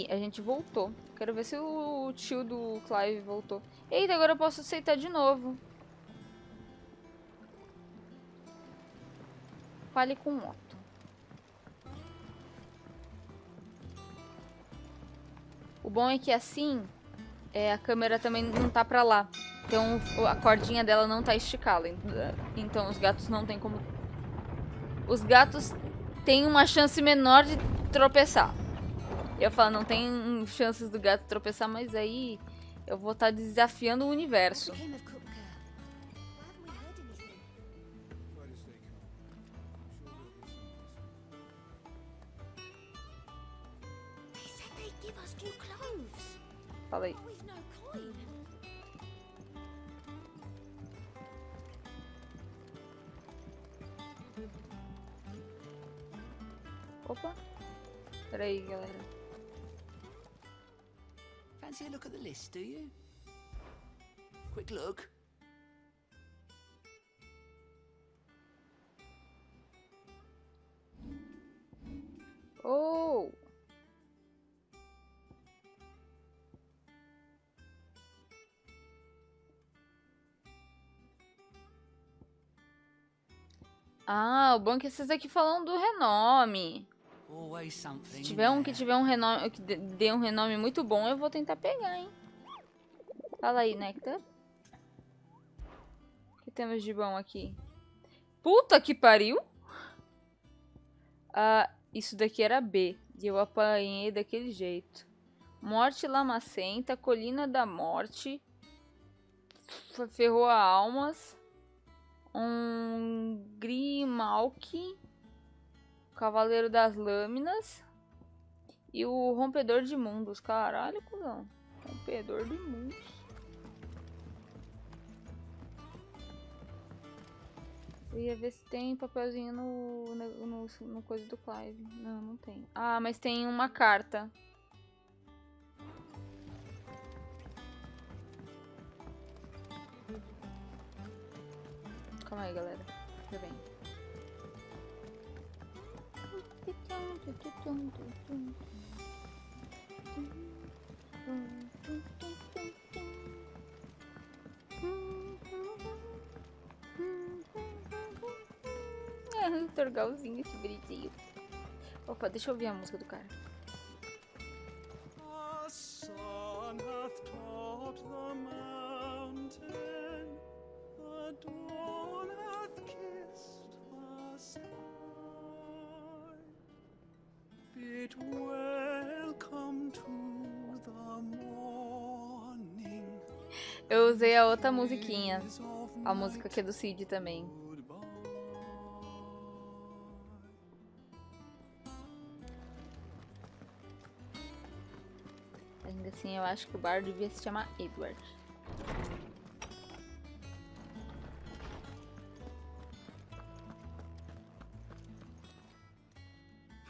a gente voltou. Quero ver se o tio do Clive voltou. Eita, agora eu posso aceitar de novo. Fale com o Otto. O bom é que assim, a câmera também não tá pra lá. Então a cordinha dela não tá esticada. Então os gatos não tem como... Os gatos têm uma chance menor de tropeçar. Eu falo, não tem chances do gato tropeçar, mas aí eu vou estar desafiando o universo. Fala aí. Opa. Peraí, galera. Fancy a look at the list, do you? Quick look. Oh! Ah, o bom é que esses aqui falam do renome. Se tiver um que tiver um renome, que dê um renome muito bom, eu vou tentar pegar, hein? Fala aí, Nectar. O que temos de bom aqui? Puta que pariu! Ah, isso daqui era B. E eu apanhei daquele jeito. Morte lamacenta, colina da morte. Ferrou a almas. Um Grimalk. Cavaleiro das Lâminas. E o Rompedor de Mundos. Caralho, cuzão. Rompedor de Mundos. Eu ia ver se tem papelzinho no coisa do Clive. Não, não tem. Ah, mas tem uma carta. Calma aí, galera. Já vem. Torgalzinho, que bonitinho. Opa, deixa eu ouvir a música do cara. The sun hath topped the mountain, the dawn hath kissed the sky. Bid welcome to the morning. Eu usei a outra musiquinha. A música que é do Cid também. Ainda assim, eu acho que o bar devia se chamar Edward.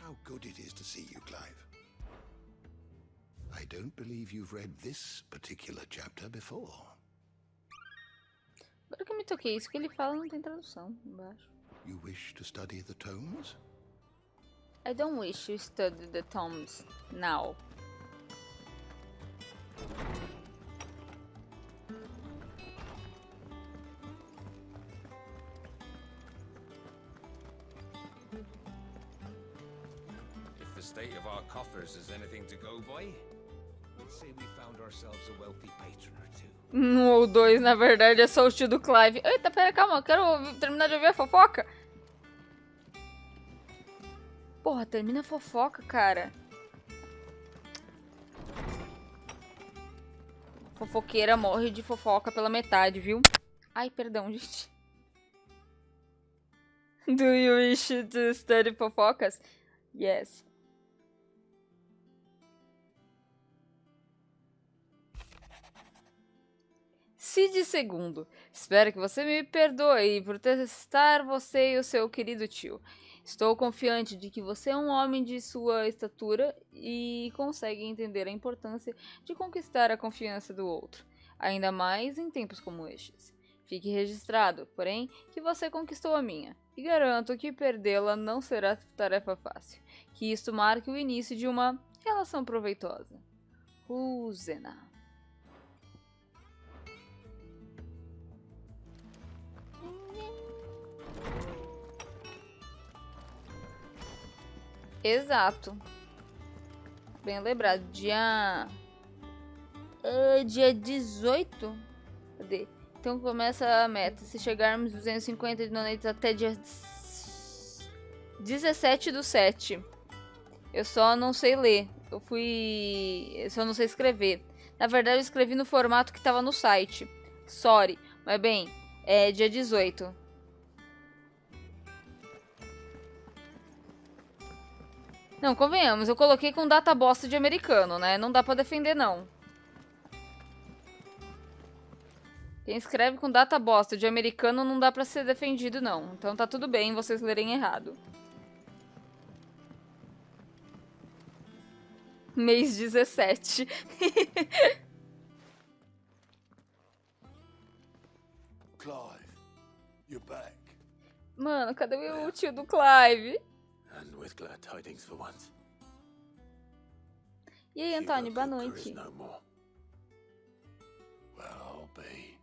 How good it is to see you, Clive. I don't believe you've read this particular chapter before. Agora que eu me toquei, isso que ele fala não tem tradução embaixo. You wish to study the tomes? I don't wish to study the tomes now. If the state of our coffers is anything to go by, we'd say we found ourselves a wealthy patron or two. Um ou dois, na verdade, é só o tio do Clive. Eita, pera, calma, eu quero terminar de ouvir a fofoca. Porra, termina a fofoca, cara. Fofoqueira morre de fofoca pela metade, viu? Ai, perdão, gente. Do you wish to study fofocas? Yes. Cid II, espero que você me perdoe por testar você e o seu querido tio. Estou confiante de que você é um homem de sua estatura e consegue entender a importância de conquistar a confiança do outro, ainda mais em tempos como estes. Fique registrado, porém, que você conquistou a minha, e garanto que perdê-la não será tarefa fácil. Que isto marque o início de uma Relação proveitosa. Uzena. Exato. Bem lembrado. Dia 18? Cadê? Então começa a meta. Se chegarmos 250 donates até dia 17/7. Eu só não sei ler. Eu só não sei escrever. Na verdade, eu escrevi no formato que tava no site. Sorry. Mas bem, é dia 18. Não, convenhamos. Eu coloquei com data bosta de americano, né? Não dá pra defender, não. Quem escreve com data bosta de americano não dá pra ser defendido, não. Então tá tudo bem vocês lerem errado. Mês 17. Clive, you're back. Mano, cadê o tio do Clive? And with glad tidings for once. E aí, Antônio, boa noite. No more. Well, I'll be.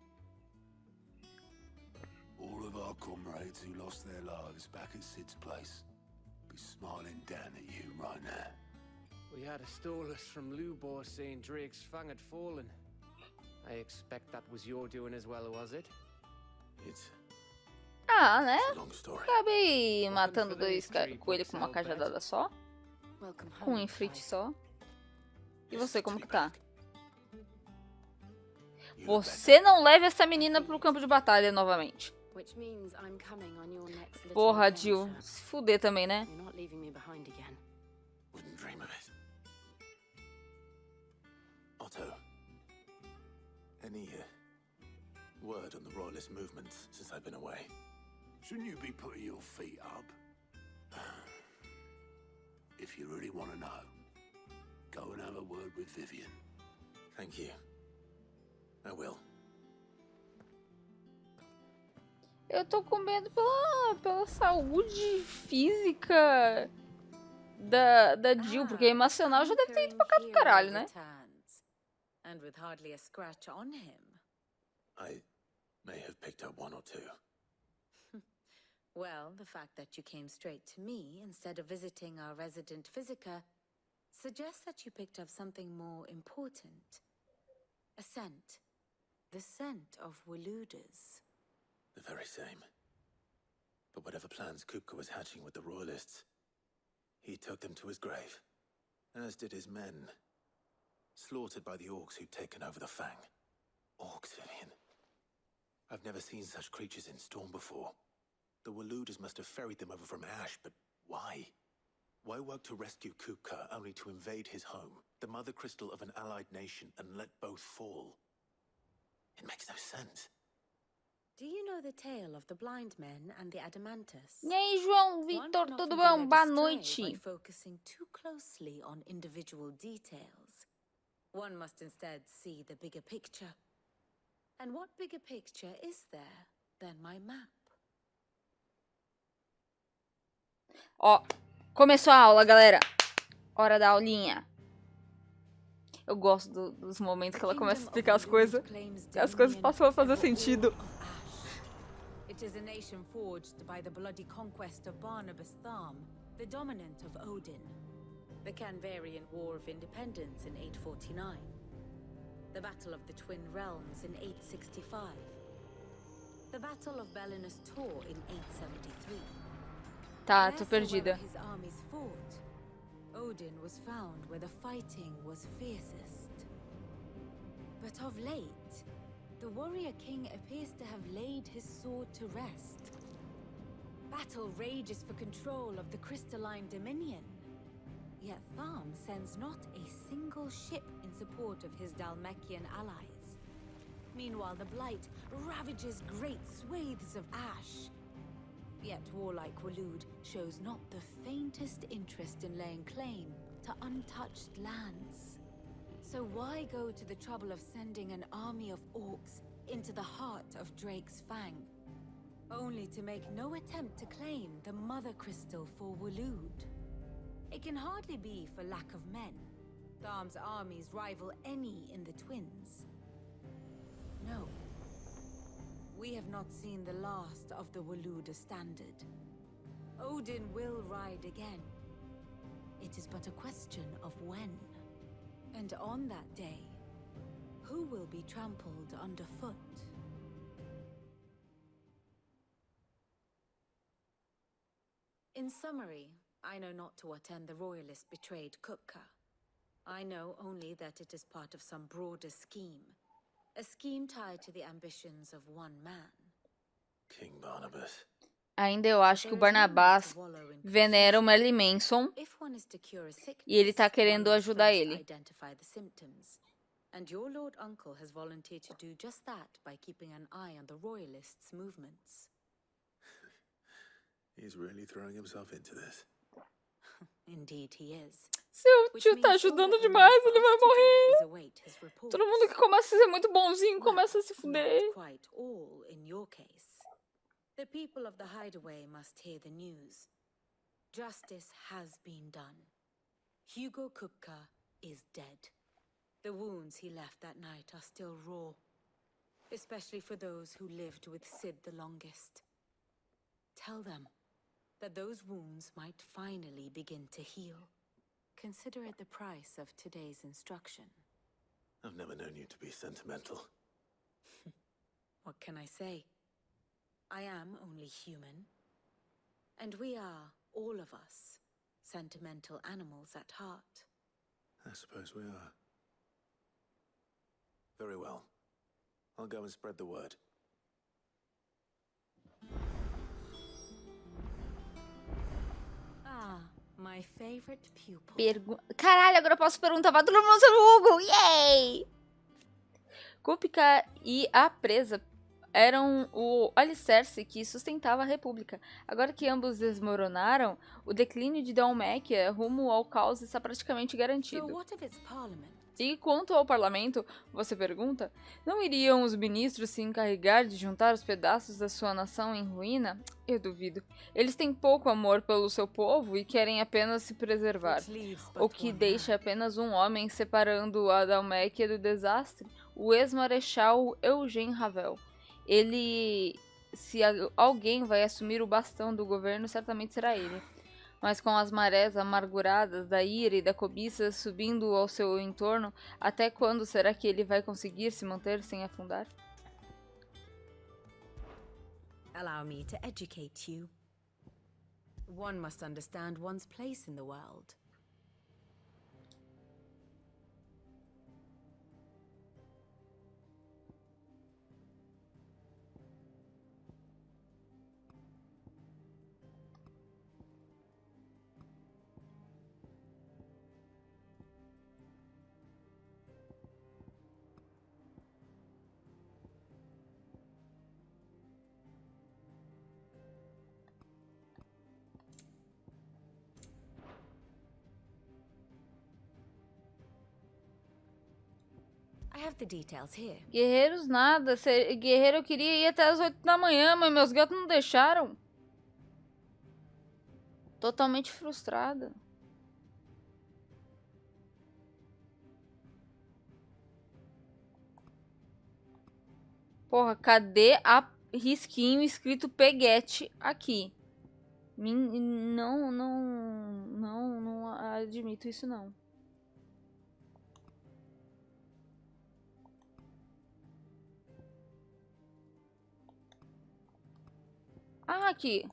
All of our comrades who lost their lives back at Sid's place be smiling down at you right now. We had a stolus from Boas saying Drake's fang had fallen. I expect that was your doing as well, was it? It's Ah, né? a long story. Acabei matando dois coelhos com uma cajadada só. Com um enfrite só. E você, como que tá? Você não leva essa menina pro campo de batalha novamente. Porra, Jill. Se fuder também, né? Wouldn't dream of it. Otto, any word on the royalist movements since I've been away? Shouldn't you be putting your feet up? If you really want to know, go and have a word with Vivian. Thank you. I will. Eu tô com medo pela saúde física da Jill, porque emocional já deve ter ido pra cá do caralho, né? And with hardly a scratch on him. I may have picked up one or two. Well, the fact that you came straight to me instead of visiting our resident physiker suggests that you picked up something more important. A scent. The scent of Waludas. The very same. But whatever plans Kupka was hatching with the royalists, he took them to his grave, as did his men, slaughtered by the orcs who'd taken over the Fang. Orcs, Vivian. I've never seen such creatures in Storm before. The Waludas must have ferried them over from Ash, but why? Why work to rescue Kupka only to invade his home, the mother crystal of an allied nation, and let both fall? It makes no sense. Do you know the tale of the blind men and the Adamantus? E aí, João Vitor, tudo bom? Boa noite. By focusing too closely on individual details. One must instead see the bigger picture. And what bigger picture is there than my map? Ó, começou a aula, galera. Hora da aulinha. Eu gosto dos momentos que ela começa a explicar as coisas. E as coisas passam a fazer sentido. It is a nation forged by the bloody conquest of Barnabas Tharm, the dominant of Odin. The Canvarian War of Independence in 849. The Battle of the Twin Realms in 865. The Battle of Belinus Tor in 873. Tá, tô perdida. His armies fought. Odin was found where the fighting was fiercest. But of late, the warrior king appears to have laid his sword to rest. Battle rages for control of the crystalline dominion. Yet Tharm sends not a single ship in support of his Dalmekian allies. Meanwhile, the Blight ravages great swathes of ash. Yet warlike Walud shows not the faintest interest in laying claim to untouched lands. So why go to the trouble of sending an army of orcs into the heart of Drake's Fang, only to make no attempt to claim the Mother Crystal for Walud? It can hardly be for lack of men, Tharm's armies rival any in the Twins. No. We have not seen the last of the Waluda standard. Odin will ride again. It is but a question of when. And on that day, who will be trampled underfoot? In summary, I know not to what end the royalists betrayed Kupka. I know only that it is part of some broader scheme. A scheme tied to the ambitions of one man. King Barnabas. Ainda eu acho que o Barnabás venera o Merlin Manson e ele tá querendo ajudar ele. And your Lord Uncle has volunteered to do just that by keeping an eye on the royalists' movements. He's really throwing himself into this. Indeed he is. Seu tio tá ajudando demais, ele vai morrer. Todo mundo que começa a ser muito bonzinho começa a se fuder. Quite all in your case. The people of the Hideaway must hear the news. Justice has been done. Hugo Kupka is dead. The wounds he left that night are still raw, especially for those who lived with Sid the longest. Tell them that those wounds might finally begin to heal. Consider it the price of today's instruction. I've never known you to be sentimental. What can I say? I am only human. And we are, all of us, sentimental animals at heart. I suppose we are. Very well. I'll go and spread the word. Ah, my favorite pupil. Caralho, agora eu posso perguntar pra todo mundo sobre o Hugo. Yay! Kupka e a presa eram o alicerce que sustentava a República. Agora que ambos desmoronaram, o declínio de Dalmácia rumo ao caos está praticamente garantido. E quanto ao parlamento, você pergunta, não iriam os ministros se encarregar de juntar os pedaços da sua nação em ruína? Eu duvido. Eles têm pouco amor pelo seu povo e querem apenas se preservar. O que deixa apenas um homem separando a Dalmácia do desastre, o ex-marechal Eugène Ravel. Ele, se alguém vai assumir o bastão do governo, certamente será ele. Mas com as marés amarguradas da ira e da cobiça subindo ao seu entorno, até quando será que ele vai conseguir se manter sem afundar? Allow me to educate you. One must understand one's place in the world. Guerreiros nada. Guerreiro eu queria ir até as 8 da manhã, mas meus gatos não deixaram. Totalmente frustrada. Porra, cadê a risquinho escrito peguete aqui? Não admito isso não. Ah, aqui.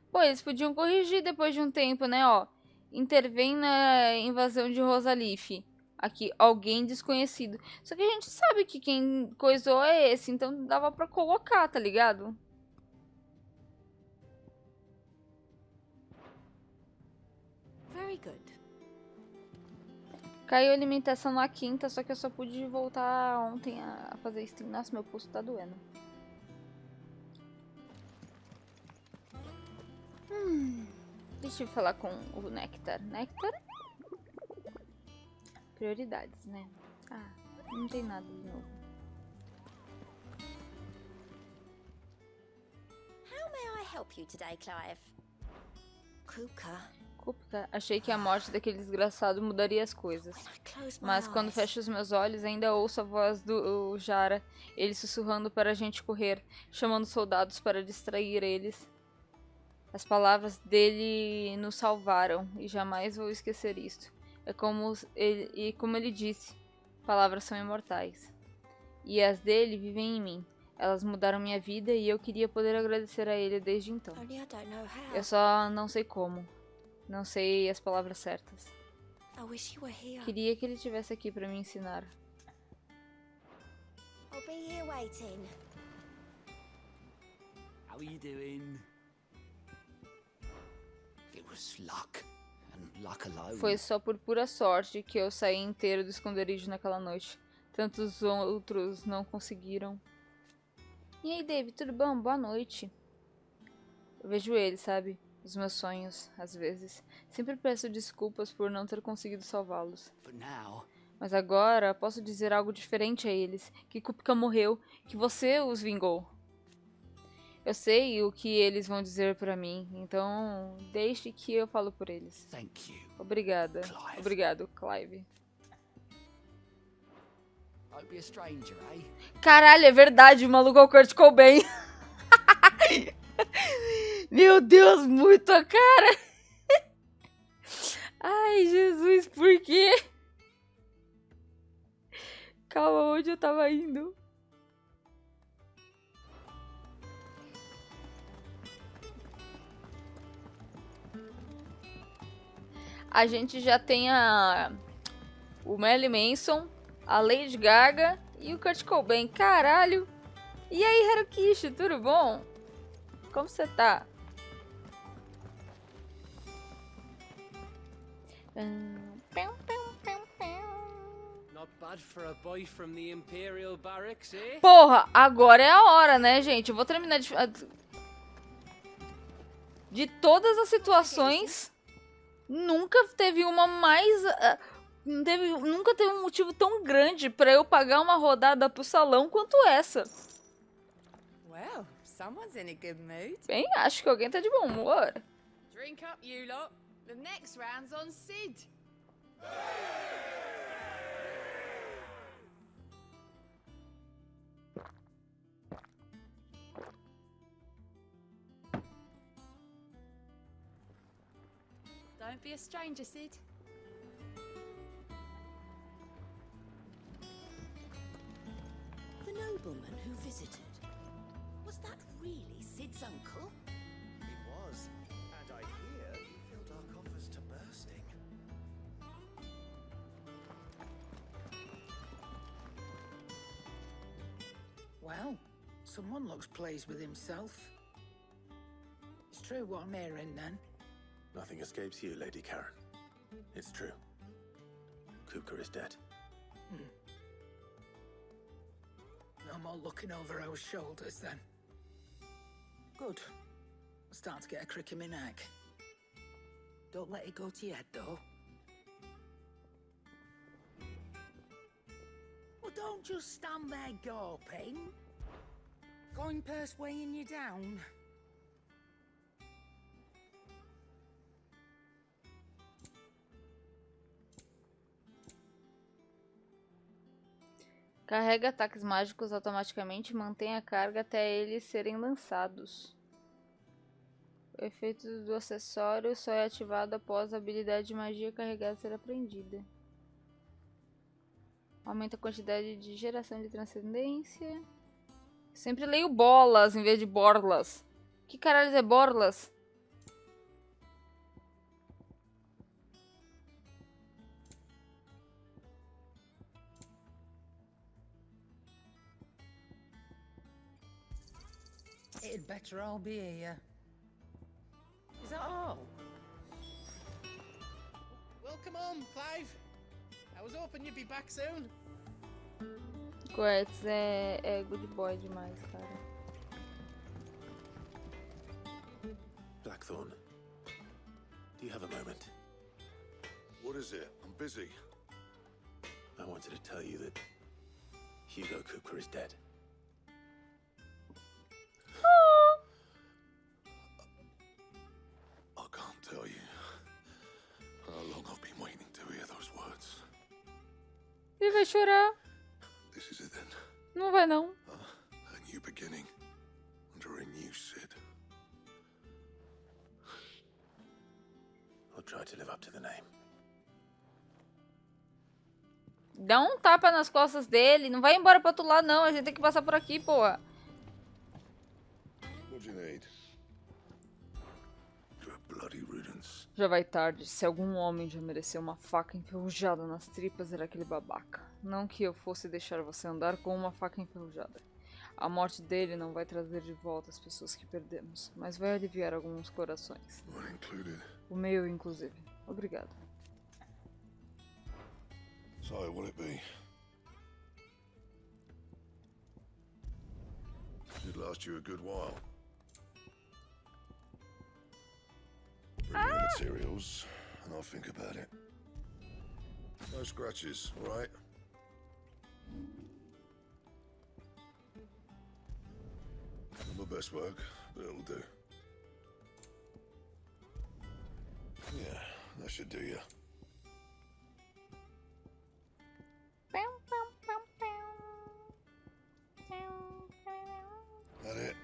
Pô, eles podiam corrigir depois de um tempo, né, ó. Intervém na invasão de Rosalif. Aqui, alguém desconhecido. Só que a gente sabe que quem coisou é esse, então dava pra colocar, tá ligado? Very good. Caiu a alimentação na quinta, só que eu só pude voltar ontem a fazer stream. Nossa, meu pulso tá doendo. Deixa eu falar com o Nectar. Nectar? Prioridades, né? Ah, não tem nada de novo. How may I help you today, Clive? Kupka, Kupka, achei que a morte daquele desgraçado mudaria as coisas. Mas quando fecho os meus olhos, ainda ouço a voz do Jara, ele sussurrando para a gente correr, chamando soldados para distrair eles. As palavras dele nos salvaram, e jamais vou esquecer isto. Como ele disse, palavras são imortais. E as dele vivem em mim. Elas mudaram minha vida e eu queria poder agradecer a ele desde então. Eu só não sei como. Não sei as palavras certas. Queria que ele estivesse aqui para me ensinar. How are you doing? It was luck, and luck alone. Foi só por pura sorte que eu saí inteiro do esconderijo naquela noite. Tantos outros não conseguiram. E aí, Dave, tudo bom? Boa noite. Eu vejo ele, sabe? Os meus sonhos, às vezes. Sempre peço desculpas por não ter conseguido salvá-los. Mas agora posso dizer algo diferente a eles. Que Kupka morreu, que você os vingou. Eu sei o que eles vão dizer pra mim, então deixe que eu falo por eles. Obrigada. Clive. Obrigado, Clive. Don't be a stranger, eh? Caralho, é verdade, o maluco é o Kurt Cobain. Meu Deus, muito a cara. Ai, Jesus, por quê? Calma, onde eu tava indo? A gente já tem o Marilyn Manson, a Lady Gaga e o Kurt Cobain. Caralho! E aí, Harukishi, tudo bom? Como você tá? Not bad for a boy from the Imperial Barracks, eh? Porra, agora é a hora, né, gente? Eu vou terminar de todas as situações, nunca teve uma mais... nunca teve um motivo tão grande pra eu pagar uma rodada pro salão quanto essa. Well, someone's in a good mood. Bem, acho que alguém tá de bom humor. Drink up, you lot. The next round's on Sid. Don't be a stranger, Sid. The nobleman who visited. Was that really Sid's uncle? It was, and I hear he filled our coffers to bursting. Well, someone looks pleased with himself. It's true what I'm hearing, then. Nothing escapes you, Lady Karen. It's true. Kupka is dead. No more looking over our shoulders, then. Good. I'm starting to get a crick in my neck. Don't let it go to your head, though. Well, don't just stand there gawping. Coin purse weighing you down. Carrega ataques mágicos automaticamente e mantém a carga até eles serem lançados. O efeito do acessório só é ativado após a habilidade de magia carregada ser aprendida. Aumenta a quantidade de geração de transcendência. Sempre leio bolas em vez de borlas. Que caralho é borlas? It'd better all be here. Is that all? Welcome home, Clive. I was hoping you'd be back soon. Quartz é good boy demais, cara. Blackthorn, do you have a moment? What is it? I'm busy. I wanted to tell you that Hugo Kupka is dead. I can't tell you. vai chorar. This is it then. Não vai, não. A new beginning. Under a new Cid. I'll try to live up to the name. Dá um tapa nas costas dele. Não vai embora pro outro lado, não. A gente tem que passar por aqui, porra. What do you need? Good bloody riddance. Já vai tarde. Se algum homem já mereceu uma faca enferrujada nas tripas, era aquele babaca. Não que eu fosse deixar você andar com uma faca enferrujada. A morte dele não vai trazer de volta as pessoas que perdemos, mas vai aliviar alguns corações. Mine included. O meu, inclusive. Obrigado. So, what'll it be? Should last you a good while. Bring me the materials, and I'll think about it. No scratches, all right? Not my best work, but it'll do. Yeah, that should do you. That it?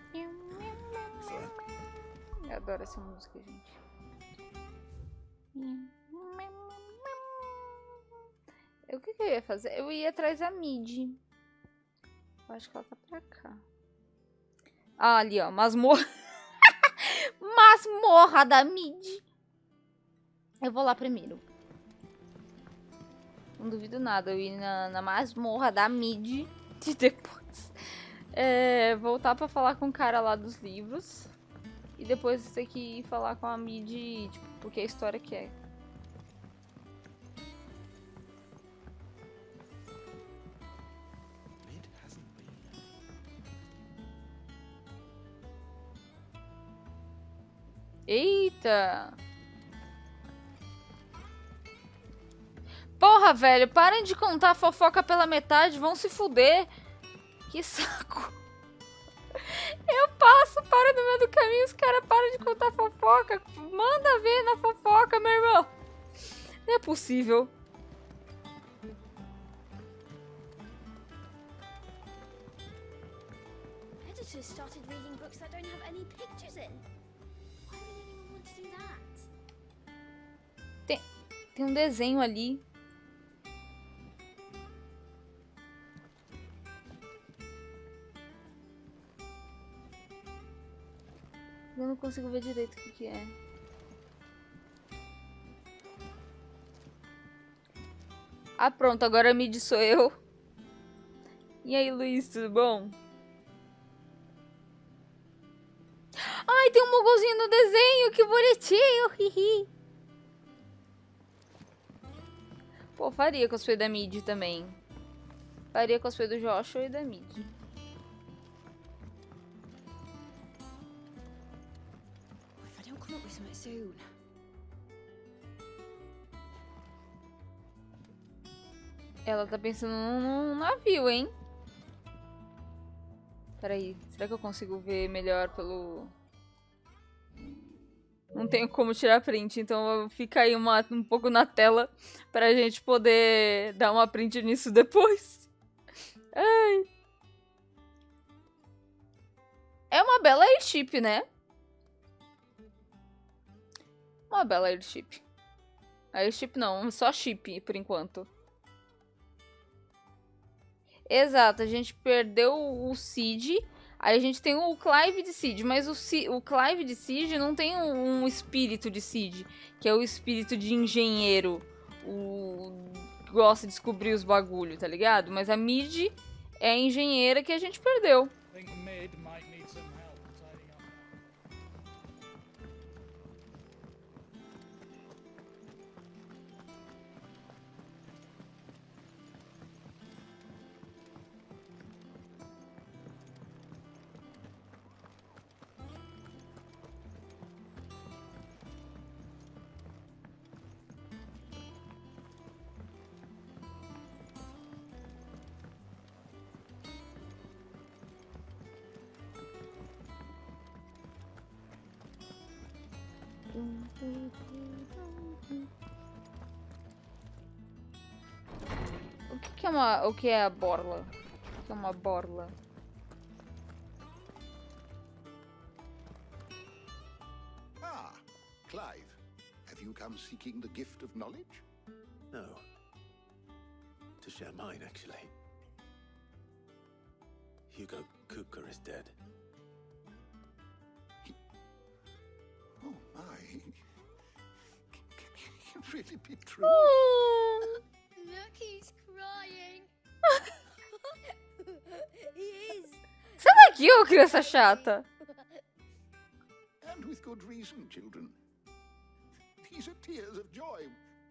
Fine. Eu adoro essa música, gente. O que eu ia fazer? Eu ia atrás da mid. Eu acho que ela tá pra cá. Ah, ali, ó. Masmorra. Masmorra da mid. Eu vou lá primeiro. Não duvido nada eu ir na masmorra da mid. E depois voltar pra falar com o cara lá dos livros. E depois ter que ir falar com a mid, tipo, porque a história que é. Eita! Porra, velho, parem de contar a fofoca pela metade, vão se fuder. Que saco. Eu passo, paro no meio do caminho, os caras param de contar fofoca. Manda ver na fofoca, meu irmão. Não é possível. Editors started reading books that don't have any pictures in. Why would anyone want to do that? Tem um desenho ali. Eu não consigo ver direito o que é. Ah, pronto, agora a mid sou eu. E aí, Luiz, tudo bom? Ai, tem um mogolzinho no desenho, que bonitinho. Hihi. Pô, faria cosplay da mid também. Faria cosplay do Joshua e da mid. Ela tá pensando num navio, hein? Peraí, será que eu consigo ver melhor pelo... Não tenho como tirar print, então fica aí um pouco na tela pra gente poder dar uma print nisso depois. Ai. É uma bela airship, né? Uma bela airship. Airship não, só ship por enquanto. Exato, a gente perdeu o Cid. Aí a gente tem o Clive de Cid, mas o Clive de Cid não tem um espírito de Cid, que é o espírito de engenheiro, que gosta de descobrir os bagulho, tá ligado? Mas a Mid é a engenheira que a gente perdeu. O que é o que é a borla? O que é uma borla? Ah, Clive. Have you come seeking the gift of knowledge? No. To share mine, actually. Hugo Kupka is dead. Oh my. Can it really be true? Look, he's crying. He is. Sai daqui, ô criança chata. And with good reason, children. These are tears of joy.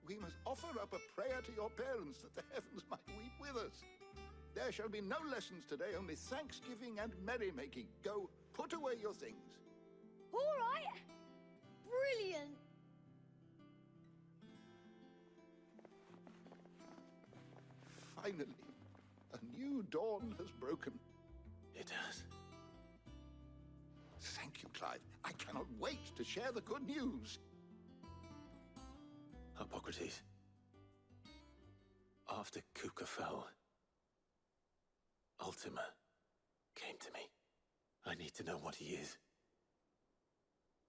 We must offer up a prayer to your parents that the heavens might weep with us. There shall be no lessons today, only thanksgiving and merrymaking. Go, put away your things. All right. Brilliant. Finally, a new dawn has broken. It has. Thank you, Clive. I cannot wait to share the good news. Hippocrates. After Kupka fell, Ultima came to me. I need to know what he is.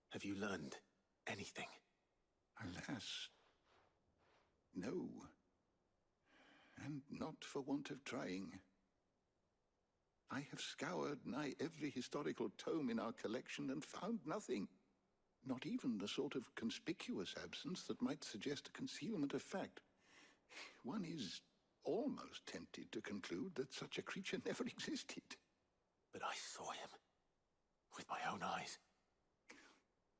Have you learned anything? Alas, no. And not for want of trying. I have scoured nigh every historical tome in our collection and found nothing. Not even the sort of conspicuous absence that might suggest a concealment of fact. One is almost tempted to conclude that such a creature never existed. But I saw him with my own eyes.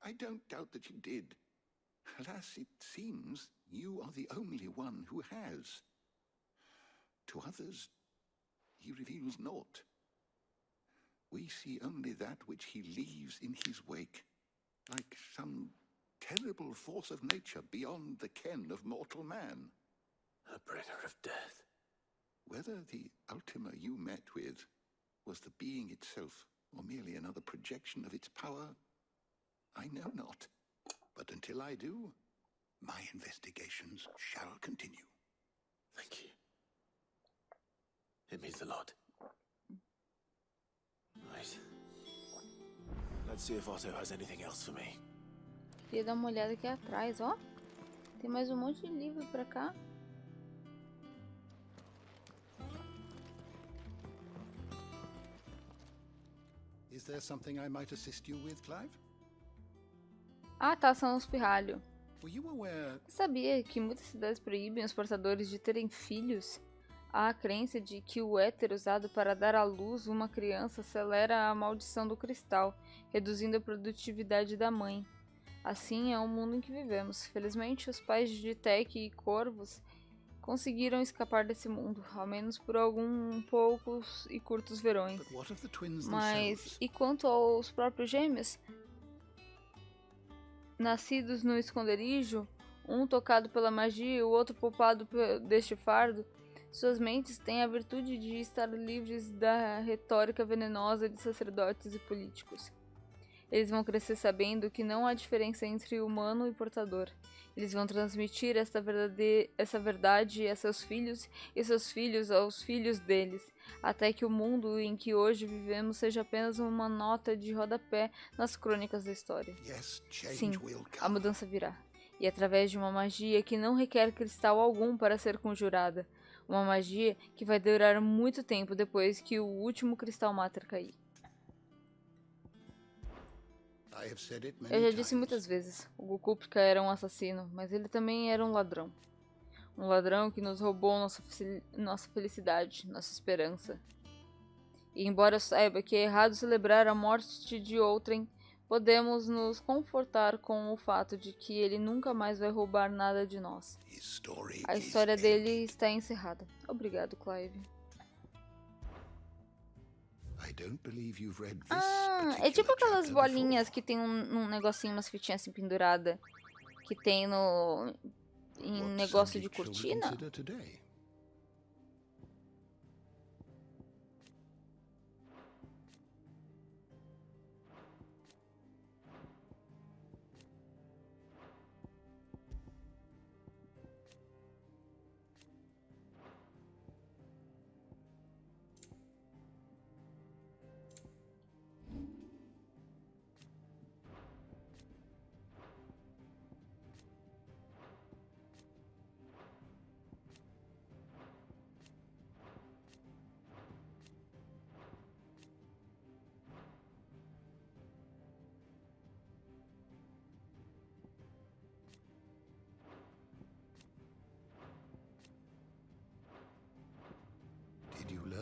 I don't doubt that you did. Alas, it seems you are the only one who has. To others, he reveals naught. We see only that which he leaves in his wake, like some terrible force of nature beyond the ken of mortal man. A bringer of death. Whether the Ultima you met with was the being itself, or merely another projection of its power, I know not. But until I do, my investigations shall continue. Thank you. It means a lot. Right. Let's see if Otto has anything else for me. Queria dar uma olhada aqui atrás, ó. Tem mais um monte de livro pra cá. Is there something I might assist you with, Clive? Ah, tá, são os pirralhos. Were you aware... Você sabia que muitas cidades proíbem os portadores de terem filhos? Há a crença de que o éter usado para dar à luz uma criança acelera a maldição do cristal, reduzindo a produtividade da mãe. Assim é o mundo em que vivemos. Felizmente, os pais de Tech e Corvos conseguiram escapar desse mundo, ao menos por alguns poucos e curtos verões. Mas, e quanto aos próprios gêmeos? Nascidos no esconderijo, um tocado pela magia e o outro poupado deste fardo, suas mentes têm a virtude de estar livres da retórica venenosa de sacerdotes e políticos. Eles vão crescer sabendo que não há diferença entre humano e portador. Eles vão transmitir essa verdade a seus filhos e seus filhos aos filhos deles, até que o mundo em que hoje vivemos seja apenas uma nota de rodapé nas crônicas da história. Sim, a mudança virá. E através de uma magia que não requer cristal algum para ser conjurada. Uma magia que vai durar muito tempo depois que o último cristal mater cair. Eu já disse muitas vezes, o Kupka era um assassino, mas ele também era um ladrão. Um ladrão que nos roubou nossa felicidade, nossa esperança. E embora eu saiba que é errado celebrar a morte de outrem, podemos nos confortar com o fato de que ele nunca mais vai roubar nada de nós. A história dele está encerrada. Obrigado, Clive. Ah, é tipo aquelas bolinhas que tem um negocinho, umas fitinhas assim pendurada, que tem em negócio de cortina?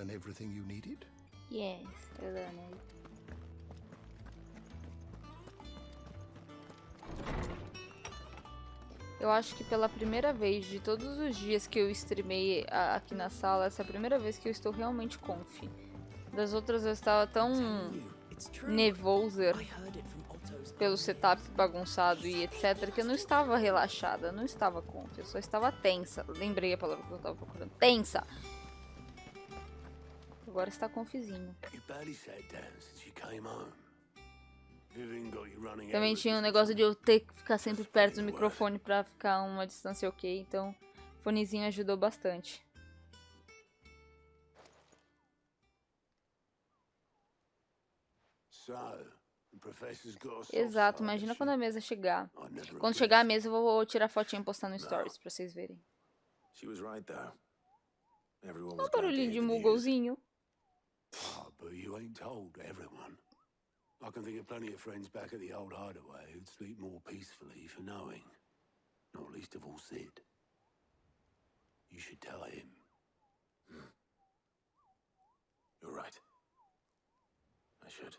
learn everything you needed? Yes, I learned. Eu acho que pela primeira vez de todos os dias que eu streamei aqui na sala, essa é a primeira vez que eu estou realmente conf. Das outras eu estava tão nervosa pelo setup bagunçado e etc, que eu não estava relaxada, não estava conf, eu só estava tensa. Lembrei a palavra que eu estava procurando. Tensa! Agora está confzinho. Também tinha um negócio de eu ter que ficar sempre perto do microfone pra ficar uma distância ok, então o fonezinho ajudou bastante. Exato, imagina quando a mesa chegar. Quando chegar a mesa eu vou tirar fotinha e postar no Stories pra vocês verem. Olha o barulhinho de Mugglezinho. I can think of plenty of friends back at the old hideaway who'd sleep more peacefully for knowing. Not least of all Sid. You should tell him. You're right. I should.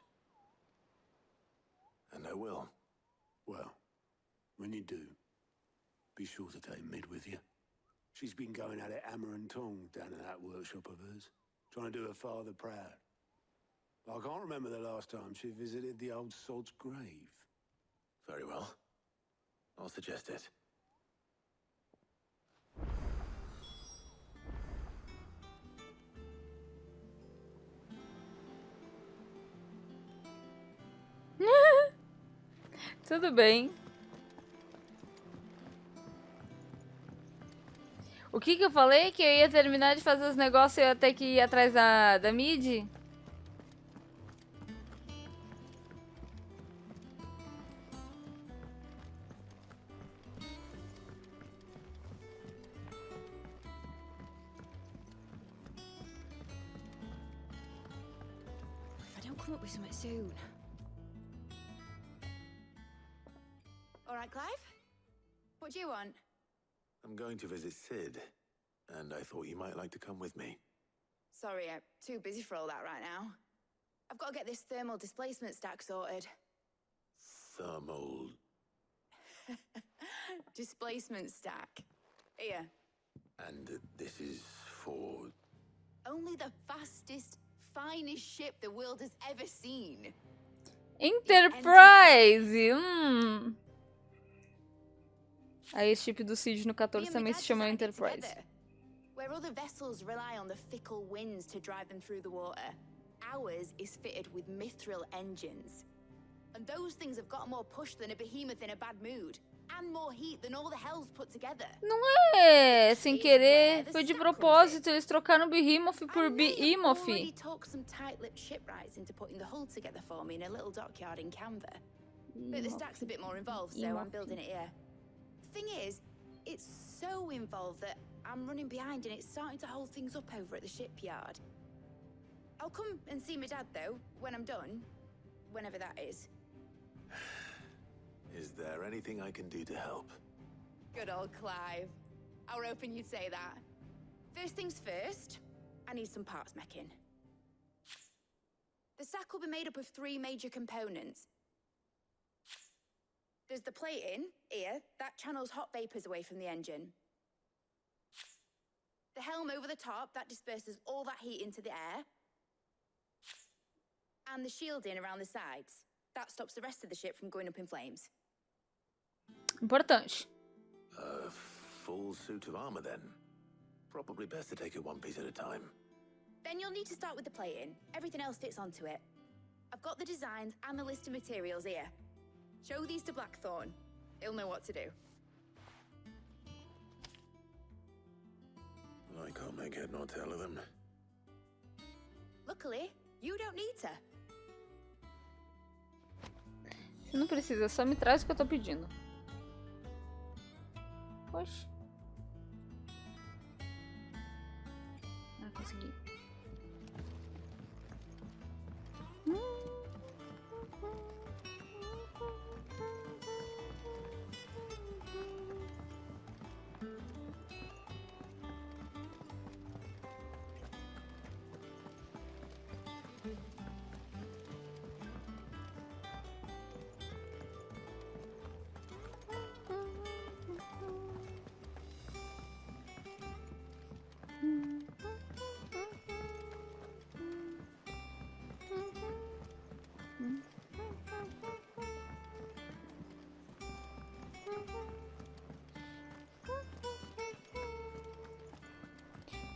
And I will. Well, when you do, be sure to take Mid with you. She's been going at it hammer and tongs down in that workshop of hers, trying to do her father proud. I can't remember the last time she visited the old sod's grave. Very well. I'll suggest it. Tudo bem. O que eu falei? Que eu ia terminar de fazer os negócios e eu ia ter que ir atrás da mid? Come up with something soon. All right, Clive? What do you want? I'm going to visit Sid, and I thought you might like to come with me. Sorry, I'm too busy for all that right now. I've got to get this thermal displacement stack sorted. Thermal... displacement stack. Here. And this is for... Only the fastest, finest ship the world has ever seen. Enterprise! Aí esse chip do Cid no 14 também se chama Enterprise. Where other vessels rely on the fickle winds to drive them through the water, ours is fitted with mithril engines. And those things have got more push than a behemoth in a bad mood. And more heat than all the hells put together. Não é sem querer, foi de propósito, eles trocaram Behemoth por Behemoth. Already talked some tight-lipped shipwrights into putting the hull together for me in a little dockyard in Canva. But the stack's a bit more involved, so I'm building it here. The thing is, it's so involved that I'm running behind and it's starting to hold things up over at the shipyard. I'll come and see my dad though, when I'm done. Whenever that is. Is there anything I can do to help? Good old Clive. I were hoping you'd say that. First things first, I need some parts meching. The stack will be made up of 3 major components. There's the plating, here, that channels hot vapors away from the engine. The helm over the top, that disperses all that heat into the air. And the shielding around the sides. That stops the rest of the ship from going up in flames. Importante. A full suit of armor then. Probably best to take it one piece at a time. Then you'll need to start with the plating. Everything else fits onto it. I've got the designs and the list of materials here. Show these to Blackthorn. He'll know what to do. I can't make head nor tail of them. Luckily, you don't need to. Você não precisa, só me traz o que eu tô pedindo. Oxe. Ah, consegui.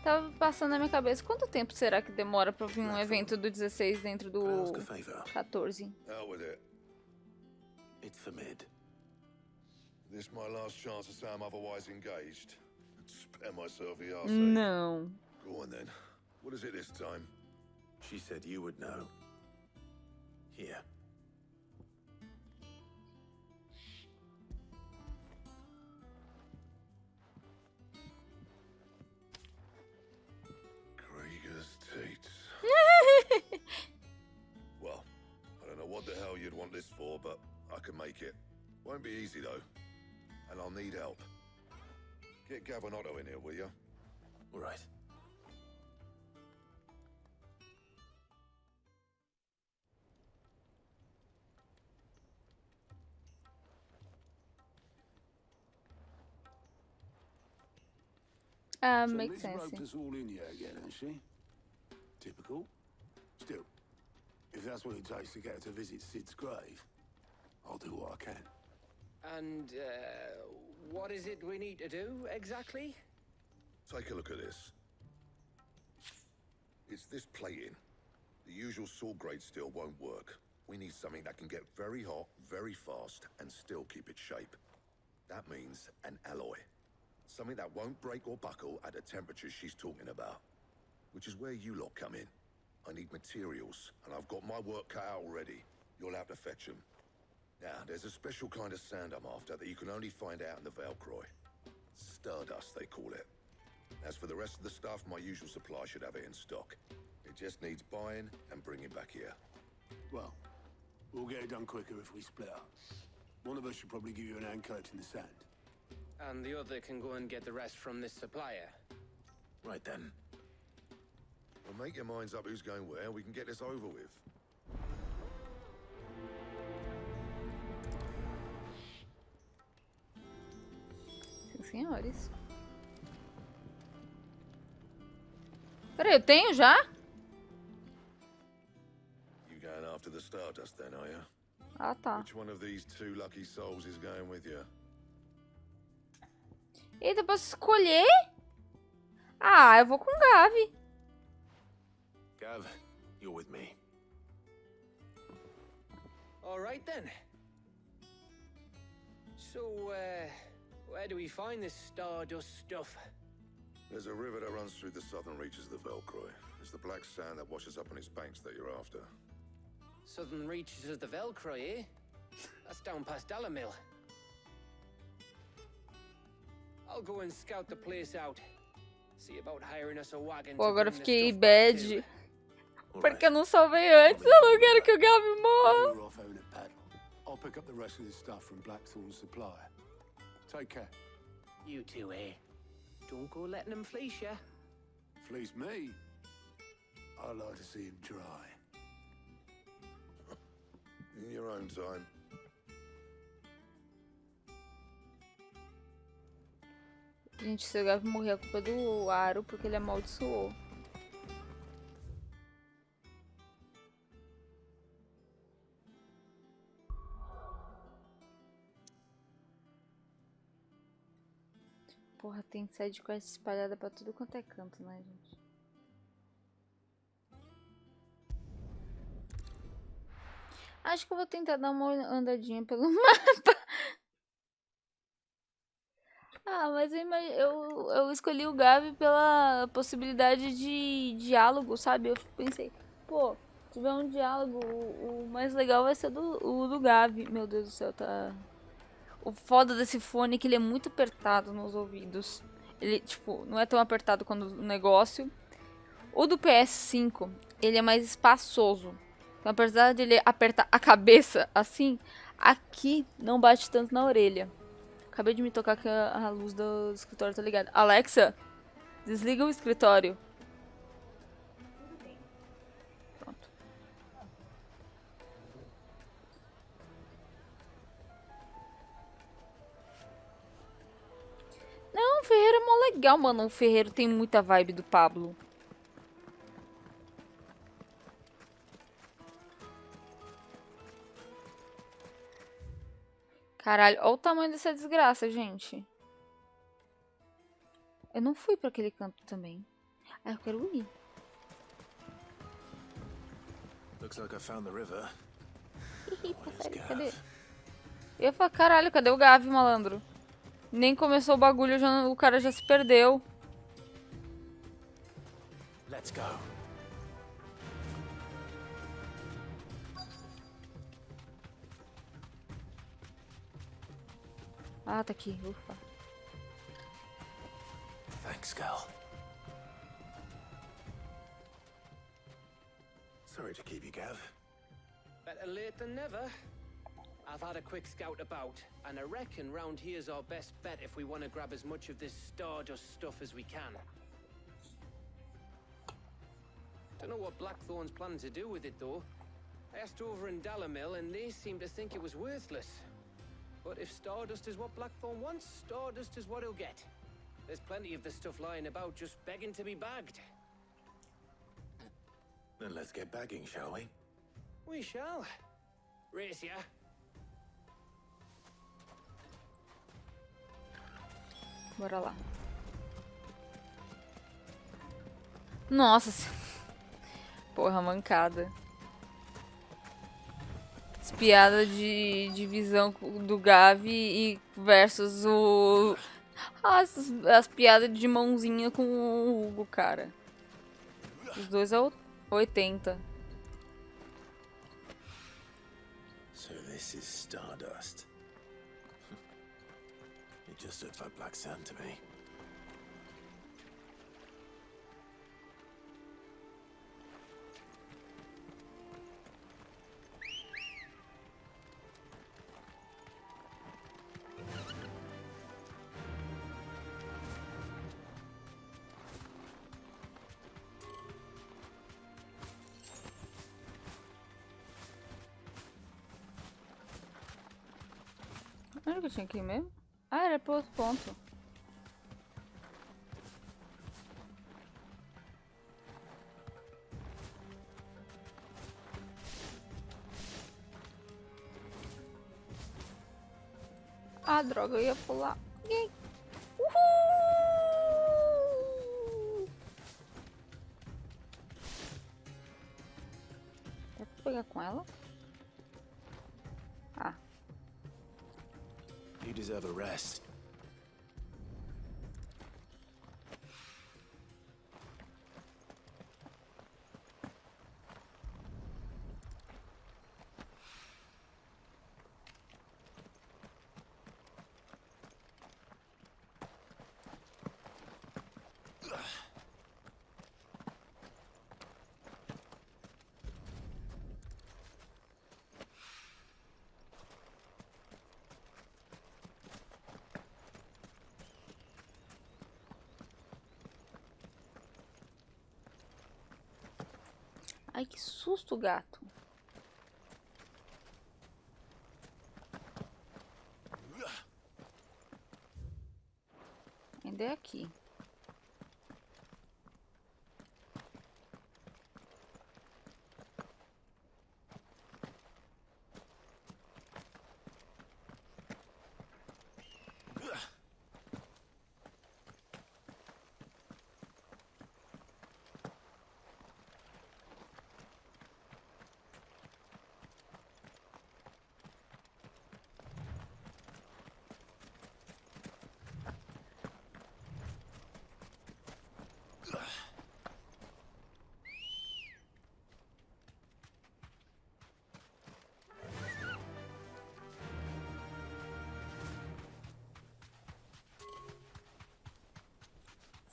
Tava passando na minha cabeça, quanto tempo será que demora pra vir um evento do 16 dentro do 14? Out with it. It's for mid. This my last chance to say I'm otherwise engaged. Spare myself the arse. Não. Go on then. What is it this time? She said you would know. Here. Well, I don't know what the hell you'd want this for, but I can make it. Won't be easy though, and I'll need help. Get Gavin Otto in here, will you? All right. Makes Liz sense. roped us all in here again, hasn't she? Typical. Still, if that's what it takes to get her to visit Sid's grave, I'll do what I can. And, what is it we need to do, exactly? Take a look at this. It's this plating. The usual saw grade steel won't work. We need something that can get very hot, very fast, and still keep its shape. That means an alloy. Something that won't break or buckle at the temperatures she's talking about. Which is where you lot come in. I need materials, and I've got my work cut out already. You'll have to fetch them. Now, there's a special kind of sand I'm after that you can only find out in the Velcroy. Stardust, they call it. As for the rest of the stuff, my usual supply should have it in stock. It just needs buying and bringing back here. Well, we'll get it done quicker if we split up. One of us should probably give you an hand coat in the sand. And the other can go and get the rest from this supplier. Right then. Well, make your minds up who's going where, we can get this over with. Sim, senhores. Peraí, eu tenho já? You going after the Stardust then, are you? Ah, tá. Which one of these two lucky souls is going with you? Eita, posso escolher? Ah, eu vou com Gavi. Gav, you're with me. All right then. So, where do we find this Stardust stuff? There's a river that runs through the southern reaches of the Velcroy. It's the black sand that washes up on its banks that you're after. Southern reaches of the Velcroy, eh? That's down past Alamil. I'll go and scout the place out. See about hiring us a wagon. Pô, agora eu fiquei bad. Porque eu não salvei antes. Eu não quero que o Gavi morra. We're off having a paddle. I'll pick up the rest of this stuff from Blackthorn's supplier. Take care. You two, eh? Don't go letting them fleece ya. Fleece me? I'd like to see him try. In your own time. Gente, se o Gavi morrer, a culpa é do Aro, porque ele amaldiçoou. Porra, tem side quest espalhada pra tudo quanto é canto, né, gente? Acho que eu vou tentar dar uma andadinha pelo mapa. Ah, mas eu escolhi o Gavi pela possibilidade de diálogo, sabe? Eu pensei, pô, se tiver um diálogo, o mais legal vai ser o do Gavi. Meu Deus do céu, tá... O foda desse fone é que ele é muito apertado nos ouvidos. Ele, tipo, não é tão apertado quanto o negócio. O do PS5, ele é mais espaçoso. Então, apesar de ele apertar a cabeça assim, aqui não bate tanto na orelha. Acabei de me tocar que a luz do escritório tá ligada. Alexa, desliga o escritório. Pronto. legal, mano. O ferreiro tem muita vibe do Pablo. Caralho, olha o tamanho dessa desgraça, gente. Eu não fui pra aquele canto também. Ah, eu quero ir. Looks like I found the river. Cadê? Eu ia falar, caralho, cadê o Gavi, malandro? Nem começou o bagulho, o cara já se perdeu. Let's go. Ah, tá aqui, ufa. Thanks, girl. Sorry to keep you, Gav. Better late than never. I've had a quick scout about, and I reckon round here's our best bet if we want to grab as much of this Stardust stuff as we can. Don't know what Blackthorn's planning to do with it, though. I asked over in Dalamil, and they seem to think it was worthless. But if Stardust is what Blackthorn wants, Stardust is what he'll get. There's plenty of the stuff lying about just begging to be bagged. Then let's get bagging, shall we? We shall. Race ya. Bora lá. Nossa. Porra, mancada. Espiada de visão do Gavi e versus o... As piadas de mãozinha com o Hugo, cara. Os dois é 80. So this is Stardust. It just looks like black sand to me. Onde que eu tinha que ir mesmo? Ah, era pro outro ponto. Ah, droga, eu ia pular. Yay. Uhul! Dá pra pegar com ela? Ah. You deserve a rest. Ai, que susto, gato. Ainda é aqui.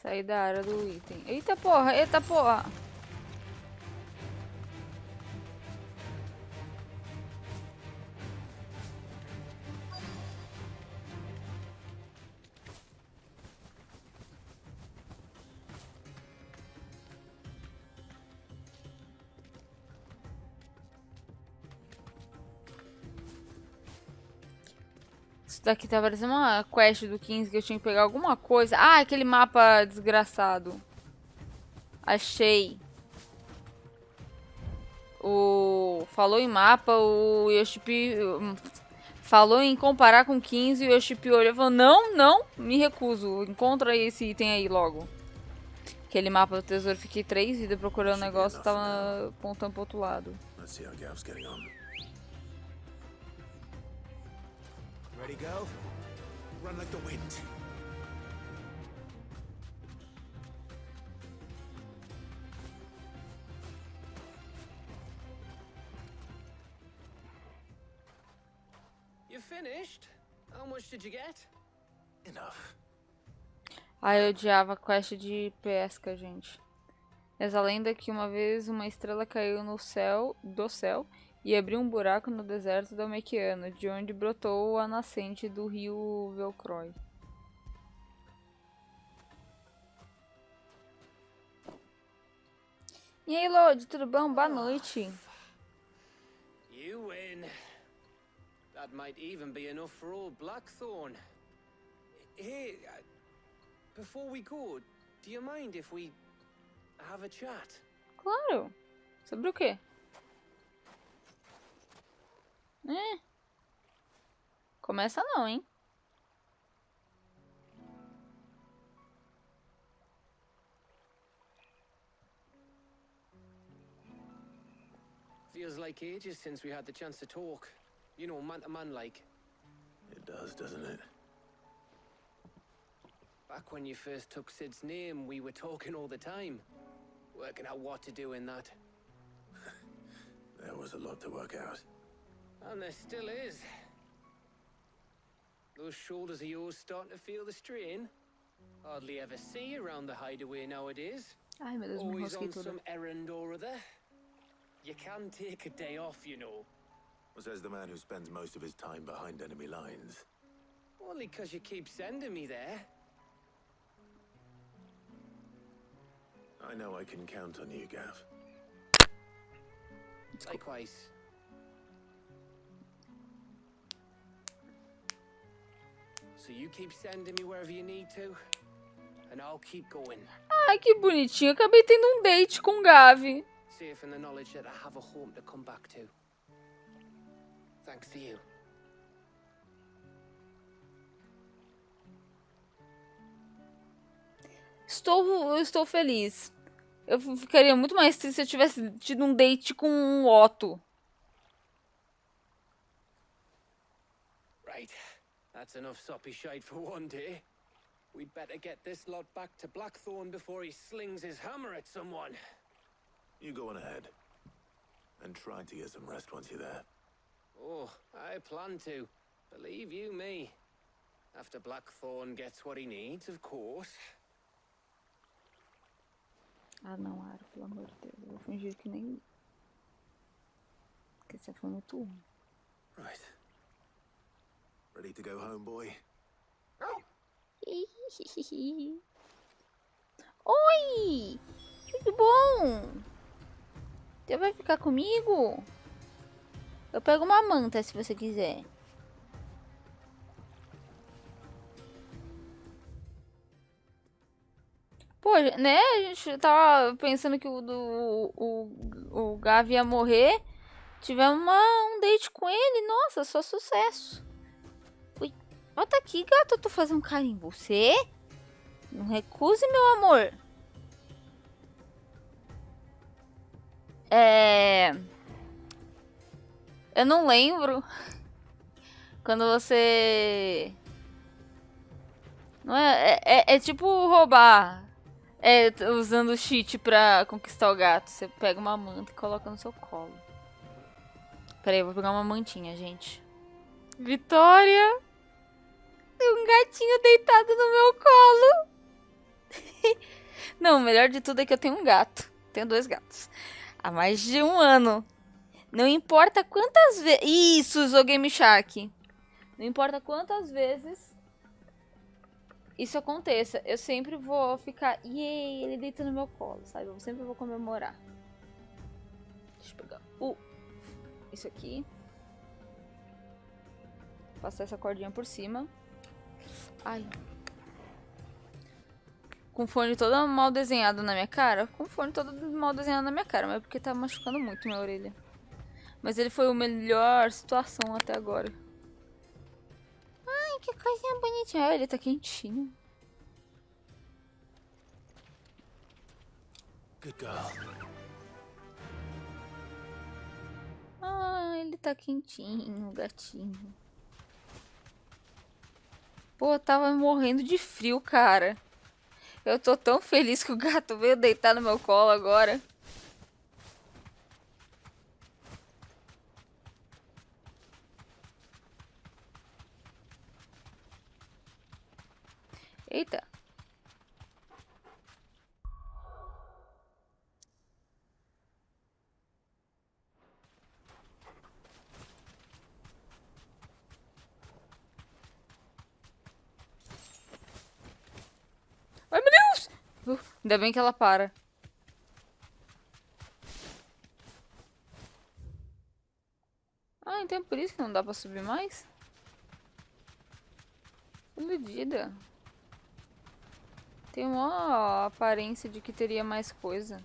Sair da área do item. Eita porra, eita porra. Isso daqui tá parecendo uma quest do 15 que eu tinha que pegar alguma coisa. Ah, aquele mapa desgraçado. Achei. Falou em mapa, o Yoshipi falou em comparar com 15 e o Yoshipi olhou e falou, não, me recuso. Encontra esse item aí logo. Aquele mapa do tesouro, fiquei 3 vidas procurando o negócio e tava apontando pro outro lado. Ready, go? Run like the wind. You finished? How much did you get? Enough. Ah, eu odiava a quest de pesca, gente. Essa lenda que uma vez uma estrela caiu do céu e abriu um buraco no deserto do Mequiano, de onde brotou a nascente do rio Velcroy. E aí, Lodi, tudo bom? Boa noite. You win. That might even be enough for old Blackthorn. Hey, before we go, do you mind if we have a chat? Claro. Sobre o quê? Começa não, hein? Feels like ages since we had the chance to talk. You know, man to man like. It does, doesn't it? Back when you first took Sid's name, we were talking all the time. Working out what to do in that. There was a lot to work out. And there still is. Those shoulders of yours starting to feel the strain. Hardly ever see you around the hideaway nowadays. Ai, meu Deus, me Always enrosquei on tudo. some errand or other. You can take a day off, you know. Says the man who spends most of his time behind enemy lines. Only 'cause you keep sending me there. I know I can count on you, Gav. Likewise. So you keep sending me wherever you need to, and I'll keep going. Ai, que bonitinho. Acabei tendo um date com o Gavi. Safe in the knowledge that I have a home to come back to. Thanks to you. Estou feliz. Eu ficaria muito mais triste se eu tivesse tido um date com um Otto. Right. That's enough soppy shite for one day. We'd better get this lot back to Blackthorn before he slings his hammer at someone. You go on ahead. And try to get some rest once you're there. Oh, I plan to. Believe you me. After Blackthorn gets what he needs, of course. Ah, não, Aro, pelo amor de Deus. Eu vou fingir que nem... Porque você foi muito ruim. Right. Ready to go home, boy? Oi! Tudo bom? Você vai ficar comigo? Eu pego uma manta se você quiser. Pô, né? A gente tava pensando que o Gavi ia morrer. Tivemos um date com ele. Nossa, só sucesso. Ui, volta aqui, gato. Eu tô fazendo carinho em você. Não recuse, meu amor. Eu não lembro. Quando você... Não é tipo roubar. Usando cheat pra conquistar o gato. Você pega uma manta e coloca no seu colo. Pera aí, eu vou pegar uma mantinha, gente. Vitória! Tem um gatinho deitado no meu colo. Não, o melhor de tudo é que eu tenho um gato. Tenho 2 gatos. Há mais de 1 ano. Não importa quantas vezes... Isso, usou Game Shark. Não importa quantas vezes isso aconteça. Eu sempre vou ficar... Yay, ele deita no meu colo, sabe? Eu sempre vou comemorar. Deixa eu pegar isso aqui. Passar essa cordinha por cima. Ai. Com o fone todo mal desenhado na minha cara. Com o fone todo mal desenhado na minha cara. Mas é porque tá machucando muito minha orelha. Mas ele foi a melhor situação até agora. Ai, que coisinha bonitinha. Ah, ele tá quentinho. Good girl. Ah, ele tá quentinho, gatinho. Pô, eu tava morrendo de frio, cara. Eu tô tão feliz que o gato veio deitar no meu colo agora. Eita. Ai, meu Deus! Ainda bem que ela para. Ah, então é por isso que não dá pra subir mais? Iludida. Tem uma aparência de que teria mais coisa.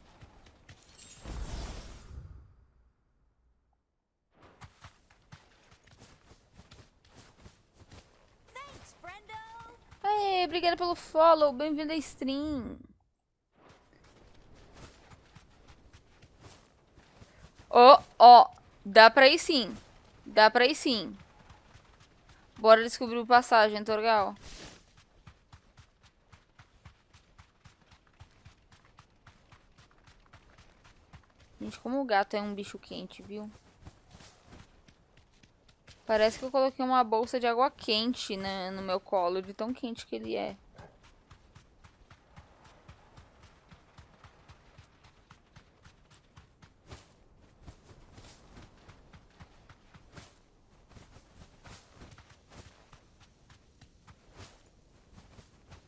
Aê, obrigada pelo follow. Bem-vindo à stream. Ó. Dá pra ir sim. Dá pra ir sim. Bora descobrir o passagem, Torgal. Gente, como o gato é um bicho quente, viu? Parece que eu coloquei uma bolsa de água quente, né, no meu colo, de tão quente que ele é.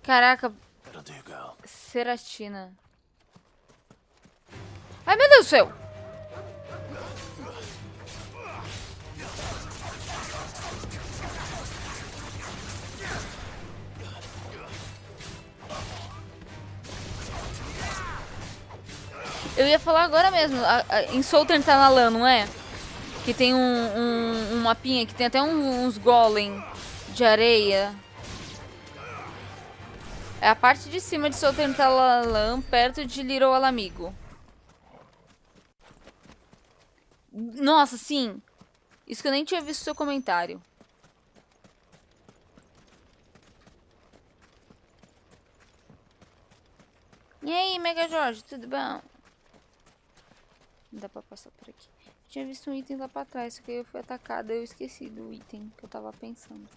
Caraca. Ceratina. Ai, meu Deus do céu. Eu ia falar agora mesmo. Em Southern tá na lã, não é? Que tem um mapinha que tem até uns golem de areia. É a parte de cima de Southern Talalan, perto de Little Alamigo. Nossa, sim. Isso que eu nem tinha visto o seu comentário. E aí, Mega Jorge, tudo bom? Não dá pra passar por aqui. Eu tinha visto um item lá pra trás, só que eu fui atacada e eu esqueci do item que eu tava pensando.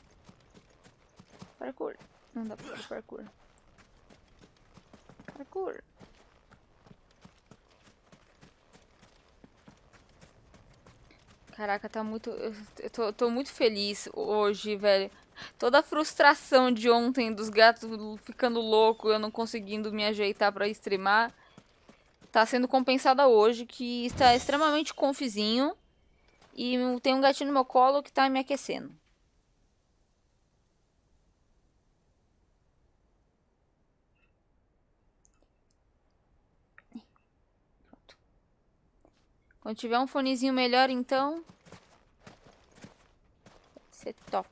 Parkour. Não dá pra fazer parkour. Parkour. Caraca, tá muito... Eu tô muito feliz hoje, velho. Toda a frustração de ontem dos gatos ficando louco, eu não conseguindo me ajeitar pra streamar, tá sendo compensada hoje, que está extremamente confizinho. E tem um gatinho no meu colo que tá me aquecendo. Pronto. Quando tiver um fonezinho melhor, então... vai ser top.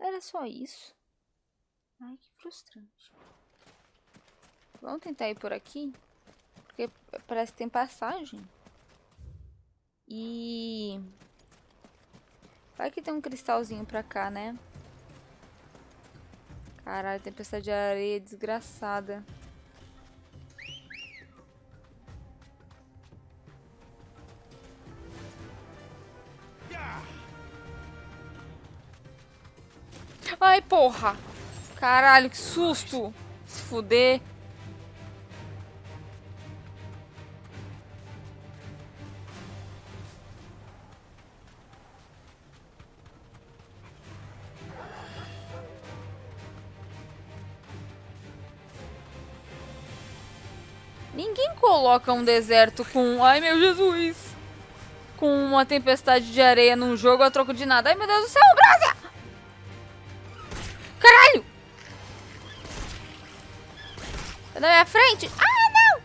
Era só isso? Ai, que frustrante. Vamos tentar ir por aqui? Porque parece que tem passagem. E... vai que tem um cristalzinho pra cá, né? Caralho, tempestade de areia desgraçada. Ai, porra! Caralho, que susto! Se fuder. Ninguém coloca um deserto com... Ai, meu Jesus! Com uma tempestade de areia num jogo a troco de nada. Ai, meu Deus do céu, Brásia! Caralho! Tá na minha frente? Ah, não!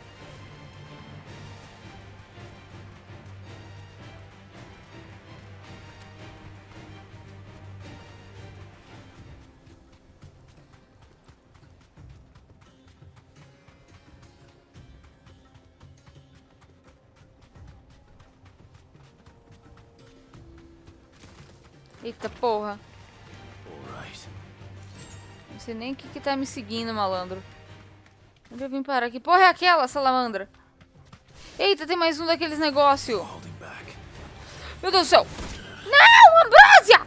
Eita porra. Não sei nem o que tá me seguindo, malandro. Onde eu vim parar aqui? Porra, é aquela salamandra. Eita, tem mais um daqueles negócios. Meu Deus do céu. Não, Ambrósia!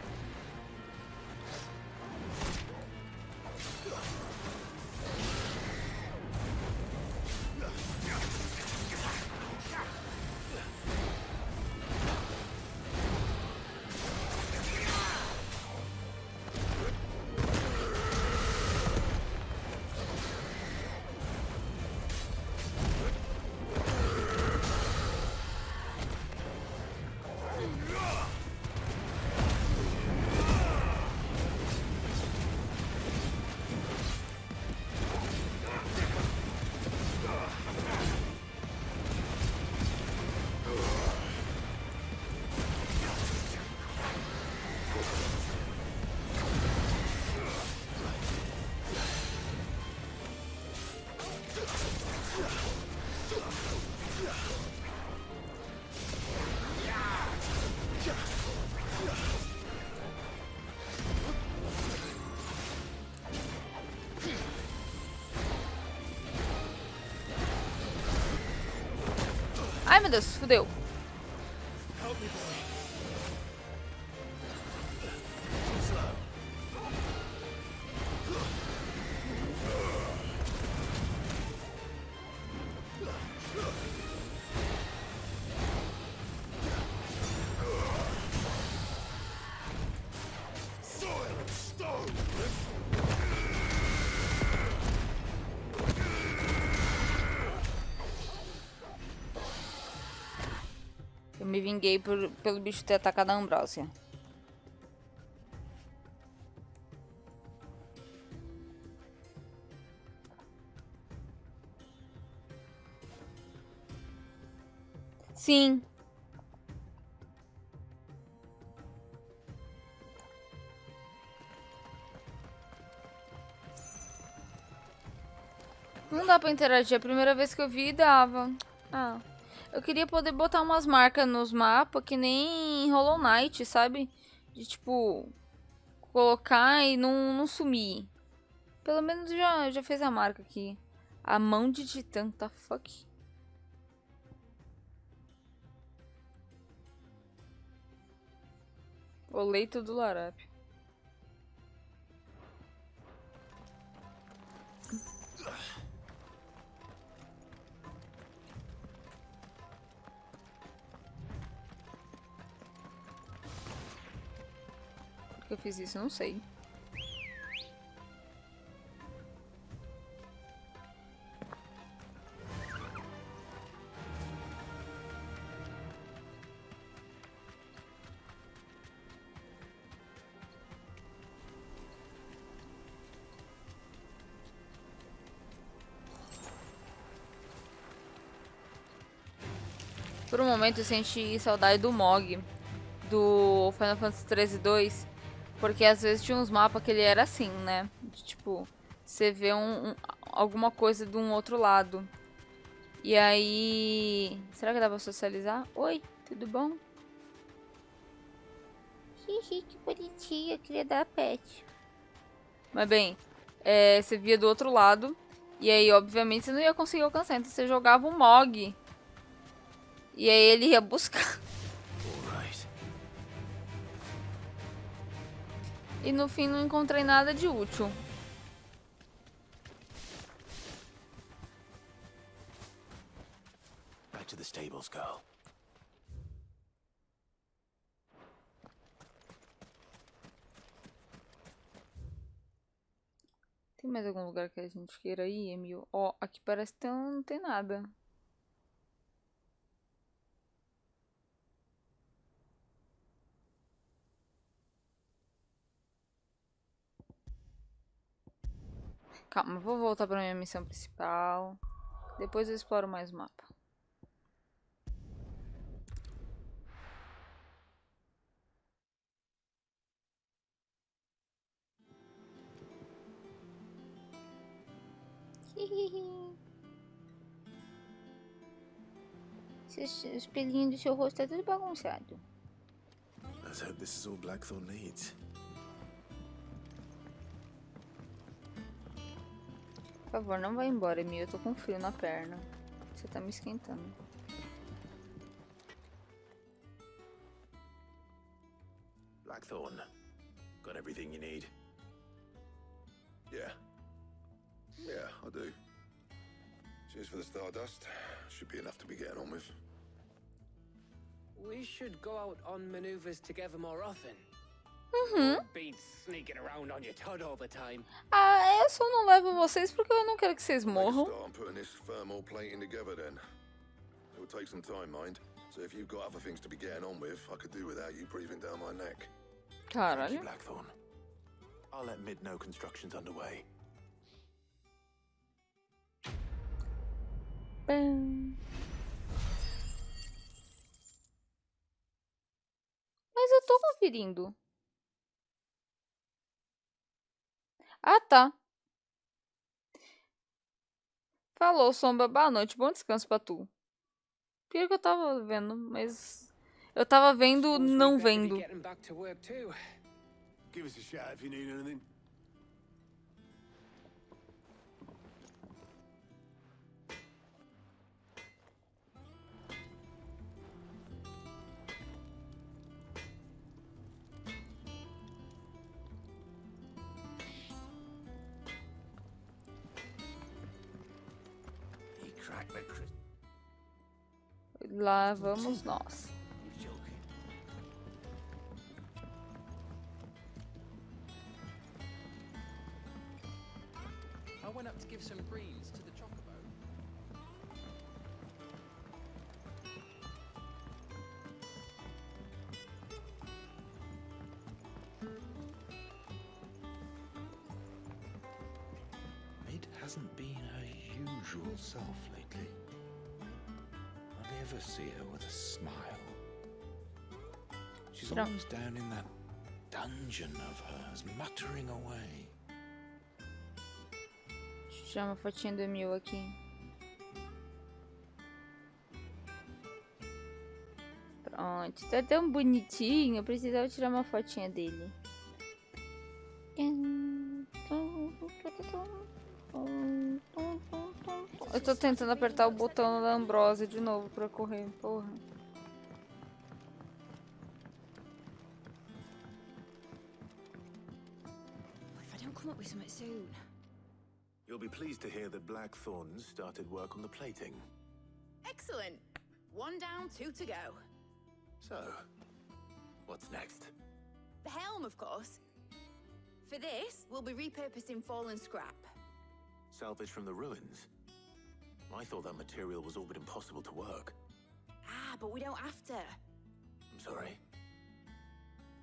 Ai, meu Deus, fudeu. Eu me vinguei pelo bicho ter atacado a Ambrósia. Sim. Não dá pra interagir. A primeira vez que eu vi, dava. Ah. Eu queria poder botar umas marcas nos mapas, que nem em Hollow Knight, sabe? De, tipo, colocar e não sumir. Pelo menos já fez a marca aqui. A mão de titã, tá fuck? O leito do larápio. Por que eu fiz isso? Eu não sei. Por um momento eu senti saudade do Mog, do Final Fantasy XIII 2, porque às vezes tinha uns mapas que ele era assim, né? De, tipo, você vê alguma coisa de um outro lado. E aí... Será que dá pra socializar? Oi, tudo bom? Xixi, que bonitinho, eu queria dar pet. Mas bem, você via do outro lado, e aí obviamente você não ia conseguir alcançar, então você jogava um Mog. E aí ele ia buscar. E no fim não encontrei nada de útil. Back to the stables, girl. Tem mais algum lugar que a gente queira ir, Emil? Ó, aqui parece que não tem nada. Calma, vou voltar pra minha missão principal. Depois eu exploro mais o mapa. Os pelinhos do seu rosto tá tudo bagunçado. Let's hope this is all Blackthorn needs. Por favor, não vá embora, Emil. Eu tô com frio na perna. Você tá me esquentando. Blackthorn, got everything you need? Yeah. Yeah, I do. Cheers for the Stardust. Should be enough to be getting on with. We should go out on maneuvers together more often. Be sneaking around on your Todd all the time. Ah, eu só não levo vocês porque eu não quero que vocês morram. Start putting this thermal plating together then. It will take some time, mind. So if you've got other things to be getting on with, I could do without you breathing down my neck. Thank you, Blackthorn. I'll let Mid know construction's underway. Mas eu tô conferindo. Ah, tá. Falou, Sombra. Boa noite. Bom descanso pra tu. Pior que eu tava vendo, mas... Eu tava vendo, não vendo. Give us a shout if you need anything. Lá vamos nós. I went up to give some greens to the chocobo. Mid hasn't been her usual self lately. I never see her with a smile. She's always down in that dungeon of hers, muttering away. Deixa eu tirar uma fotinha do Emil aqui. Pronto, tá tão bonitinho. Eu precisava tirar uma fotinha dele. Eu tô tentando apertar o botão da Ambrosia de novo pra correr, porra. If I don't come up with something soon. You'll be pleased to hear that Blackthorn's started work on the plating. Excellent. 1 down, 2 to go. So, what's next? The helm, of course. For this, we'll be repurposing fallen scrap. Salvage from the ruins? I thought that material was all but impossible to work. Ah, but we don't have to. I'm sorry.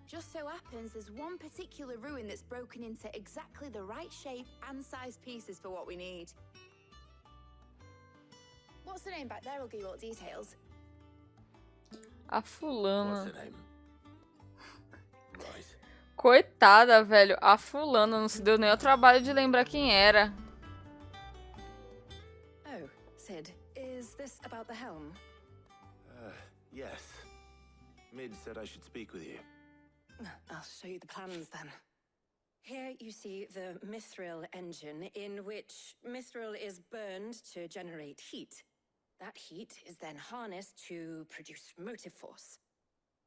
Just so happens there's one particular ruin that's broken into exactly the right shape and size pieces for what we need. What's the name back there? I'll give you all the details. A fulana. What's her name? Right. Coitada, velho. A fulana não se deu nem o trabalho de lembrar quem era. Oh, Sid, is this about the helm? Yes. Mid said I should speak with you. I'll show you the plans then. Here you see the mithril engine, in which mithril is burned to generate heat. That heat is then harnessed to produce motive force.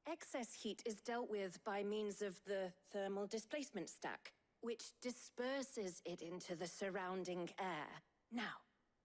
Excess heat is dealt with by means of the thermal displacement stack, which disperses it into the surrounding air. Now,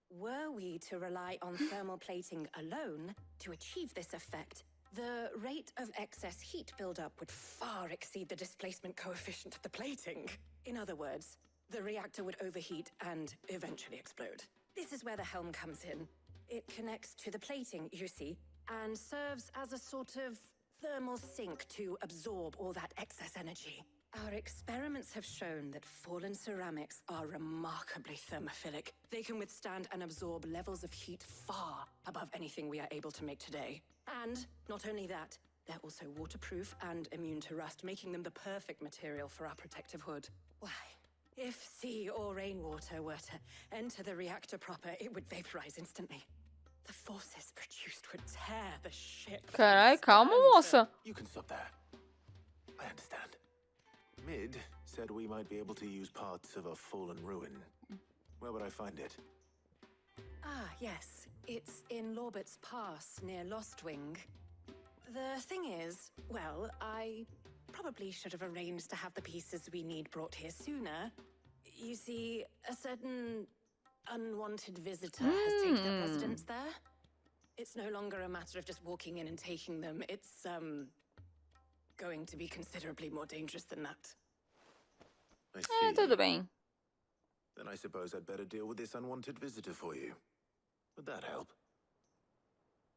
were we to rely on thermal plating alone to achieve this effect, the rate of excess heat buildup would far exceed the displacement coefficient of the plating. In other words, the reactor would overheat and eventually explode. This is where the helm comes in. It connects to the plating, you see, and serves as a sort of thermal sink to absorb all that excess energy. Our experiments have shown that fallen ceramics are remarkably thermophilic. They can withstand and absorb levels of heat far above anything we are able to make today. And not only that, they're also waterproof and immune to rust, making them the perfect material for our protective hood. Why, if sea or rainwater were to enter the reactor proper, it would vaporize instantly. The forces produced would tear the ship. Carai, calma, moça. You can stop there. I understand. Mid said we might be able to use parts of a fallen ruin. Where would I find it? Ah, yes. It's in Lorbert's Pass, near Lostwing. The thing is, well, I probably should have arranged to have the pieces we need brought here sooner. You see, a certain unwanted visitor has taken up residence there. It's no longer a matter of just walking in and taking them. It's, going to be considerably more dangerous than that. I see. Tudo bem. Then I suppose I'd better deal with this unwanted visitor for you. Would that help?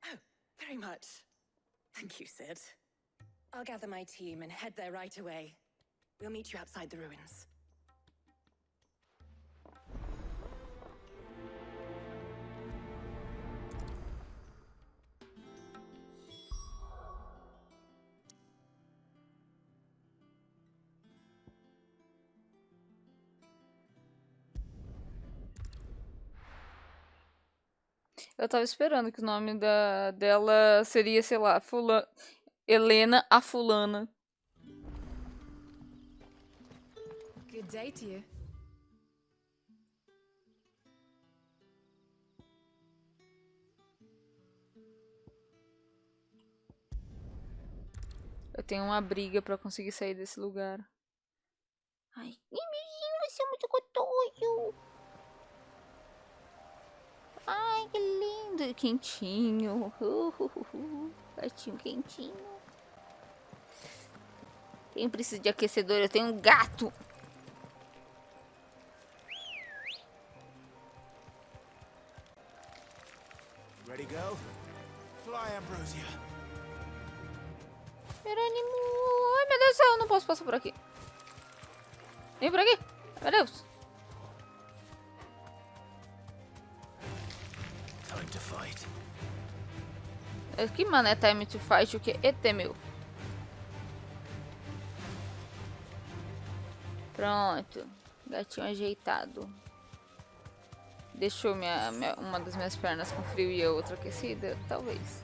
Oh, very much. Thank you, Sid. I'll gather my team and head there right away. We'll meet you outside the ruins. Eu tava esperando que o nome dela seria, sei lá, Helena a Fulana. Good day to you. Eu tenho uma briga pra conseguir sair desse lugar. Ai, você é muito gostoso. Ai, que lindo. Quentinho. Gatinho quentinho. Quem precisa de aquecedor? Eu tenho um gato. Ready, go? Fly, Ambrosia. Jerônimo. Ai, meu Deus do céu, eu não posso passar por aqui. Vem por aqui. Meu Deus. Time to fight. Que mané time to fight? O que? ET, meu. Pronto. Gatinho ajeitado. Deixou uma das minhas pernas com frio e a outra aquecida? Talvez.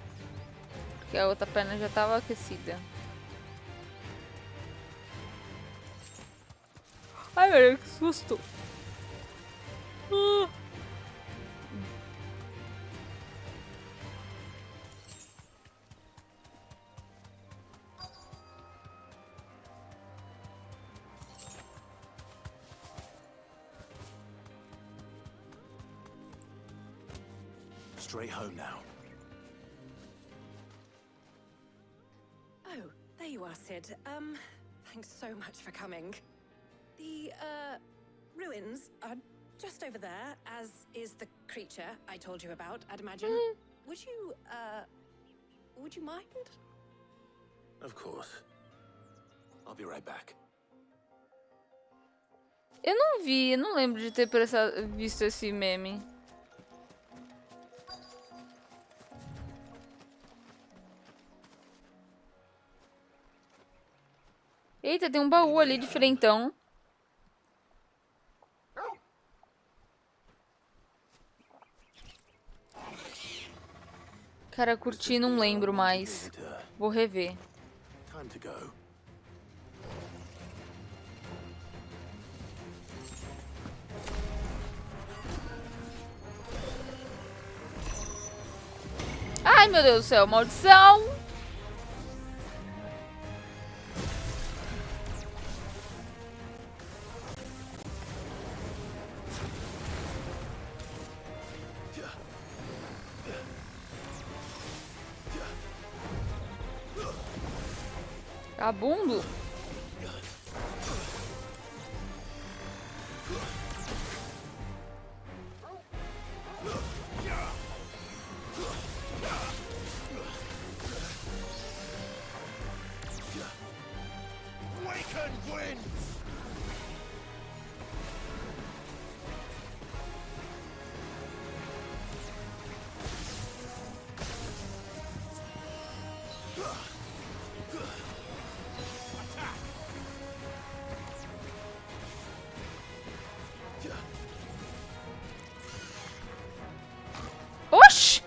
Porque a outra perna já estava aquecida. Ai, meu Deus, que susto. Straight home now. Oh, there you are, Sid. Thanks so much for coming. The, ruins are just over there, as is the creature I told you about, I'd imagine. Would you mind? Of course. I'll be right back. Eu não lembro de ter visto esse meme. Eita, tem um baú ali de frentão. Cara, curti, não lembro mais. Vou rever. Time to go. Ai, meu Deus do céu, maldição! Oxi!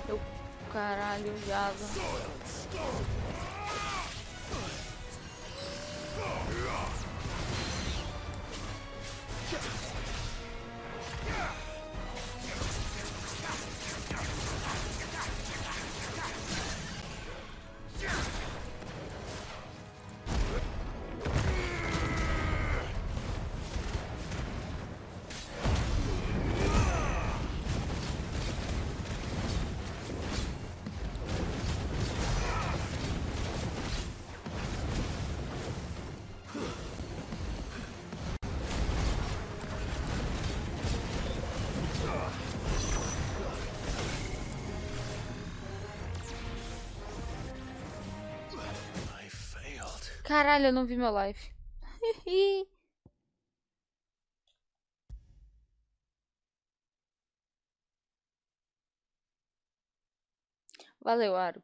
Meu caralho, viado. Caralho, eu não vi meu live. Valeu, Aro.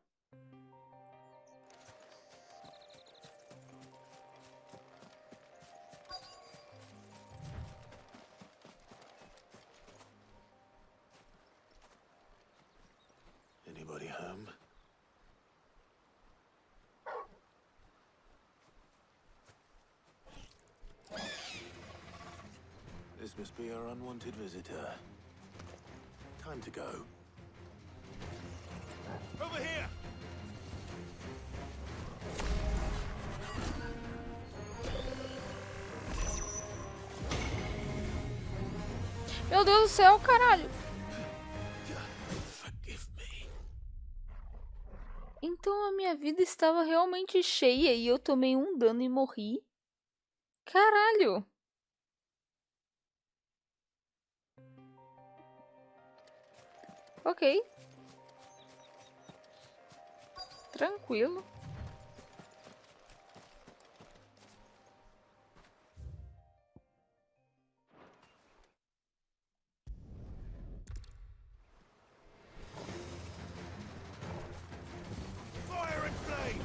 Anybody home? This must be our unwanted visitor. Time to go. Over here! Meu Deus do céu, caralho. Então a minha vida estava realmente cheia e eu tomei um dano e morri? Caralho. Ok. Tranquilo. Fire and flame!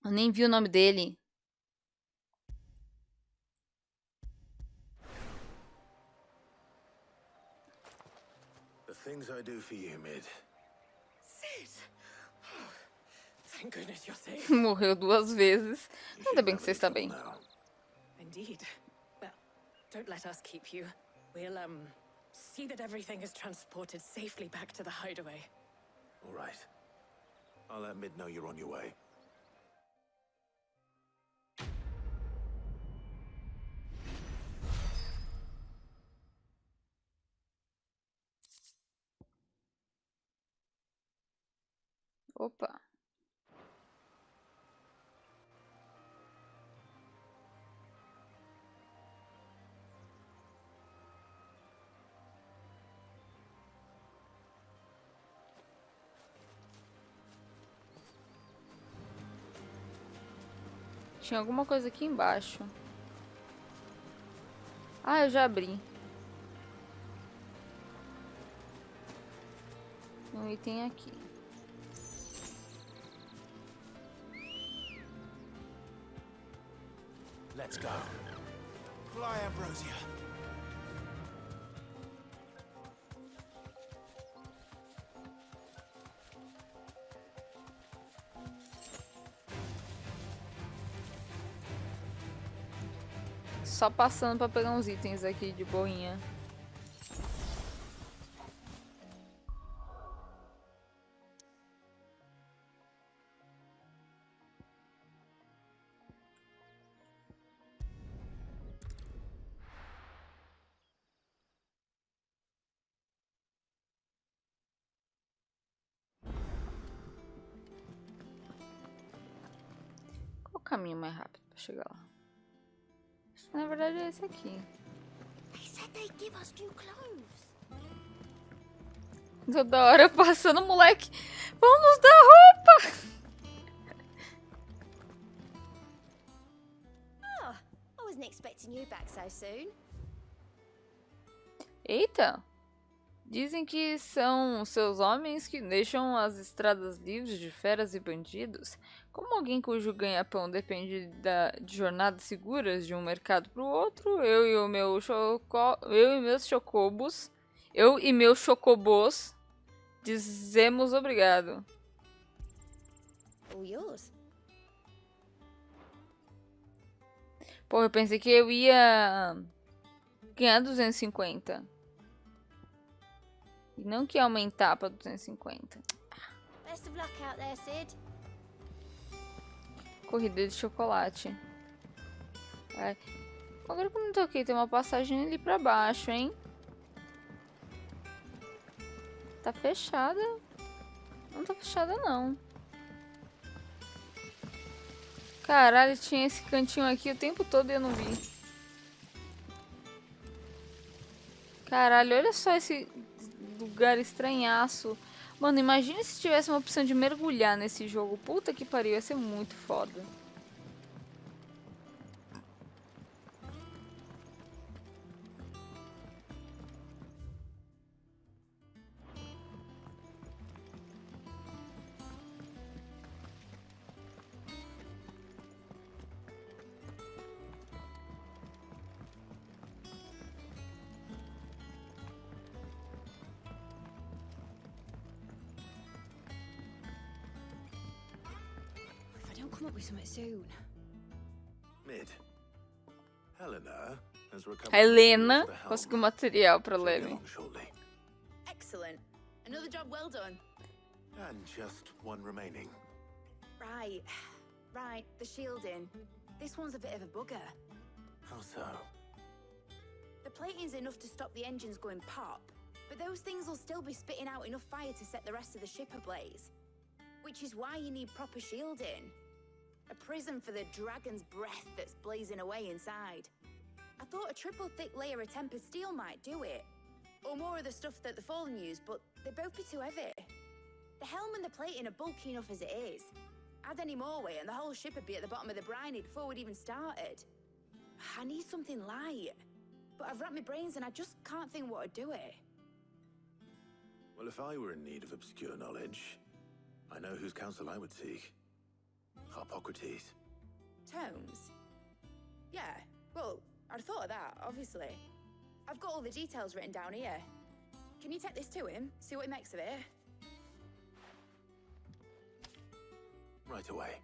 Eu nem vi o nome dele. The things I do for you, Mid. Sid! Oh, thank goodness you're safe. Morreu 2 vezes. Ainda bem que você está bem. Indeed. Well, don't let us keep you. We'll, see that everything is transported safely back to the hideaway. All right. I'll let Mid know you're on your way. Opa. Tinha alguma coisa aqui embaixo. Ah, eu já abri. Um item aqui. Let's go. Fly, Ambrosia. Só passando pra pegar uns itens aqui de boinha. Qual o caminho mais rápido pra chegar lá? Na verdade é esse aqui. Toda hora passando, moleque. Vamos dar roupa! Oh, I wasn't expecting you back so soon. Eita! Dizem que são seus homens que deixam as estradas livres de feras e bandidos. Como alguém cujo ganha-pão depende de jornadas seguras de um mercado para o outro, eu e meus chocobos dizemos obrigado. All yours. Porra, eu pensei que eu ia ganhar 250. E não que ia aumentar para 250. Best of luck out there, Sid. Corrida de chocolate. Ai. Agora que eu não toquei, tem uma passagem ali pra baixo, hein? Tá fechada? Não tá fechada, não. Caralho, tinha esse cantinho aqui o tempo todo e eu não vi. Caralho, olha só esse lugar estranhaço. Mano, imagina se tivesse uma opção de mergulhar nesse jogo. Puta que pariu, ia ser muito foda. Come up with something soon. Mid. Helena conseguiu material pra Leme. Excellent. Another job well done. And just one remaining. Right. Right, the shielding. This one's a bit of a bugger. How so? The plating's enough to stop the engines going pop, but those things will still be spitting out enough fire to set the rest of the ship ablaze. Which is why you need proper shielding. A prison for the dragon's breath that's blazing away inside. I thought a triple thick layer of tempered steel might do it. Or more of the stuff that the Fallen use, but they'd both be too heavy. The helm and the plating are bulky enough as it is. Add any more weight and the whole ship would be at the bottom of the briny before we'd even started. I need something light. But I've wrapped my brains and I just can't think what would do it. Well, if I were in need of obscure knowledge, I know whose counsel I would seek. Hippocrates. Tomes? Yeah, well, I'd thought of that, obviously. I've got all the details written down here. Can you take this to him, see what he makes of it? Right away.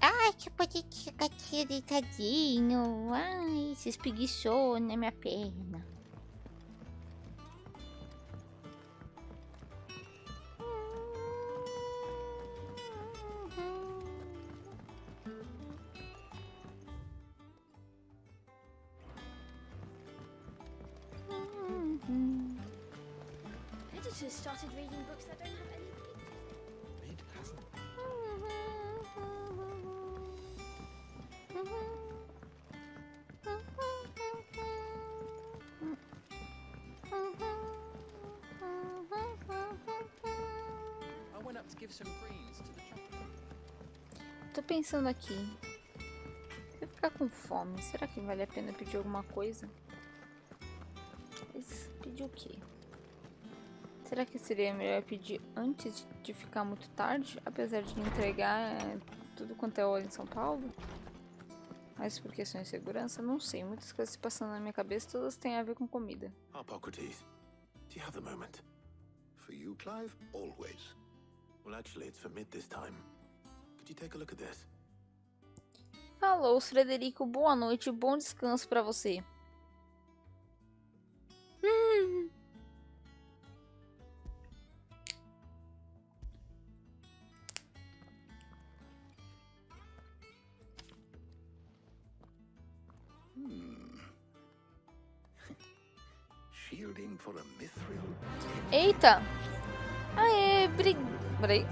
Ai, que bonitinho, tadinho. Ai, se espreguiçou na minha perna. Editors started reading books that don't have any pictures. It hasn't. I went up to give some greens to the chocolate. Tô pensando aqui. Se eu ficar com fome, será que vale a pena pedir alguma coisa? Mas pedir o quê? Será que seria melhor pedir antes de ficar muito tarde? Apesar de entregar tudo quanto é hora em São Paulo? Mas por questões de segurança, não sei. Muitas coisas se passando na minha cabeça, todas têm a ver com comida. Hippocrates, do you have a moment? For you, Clive, always. Well, actually, it's for mid this time. Could you take a look at this? Alô, Frederico. Boa noite. Bom descanso pra você. Shielding for a mithril. Eita! Aê, Peraí.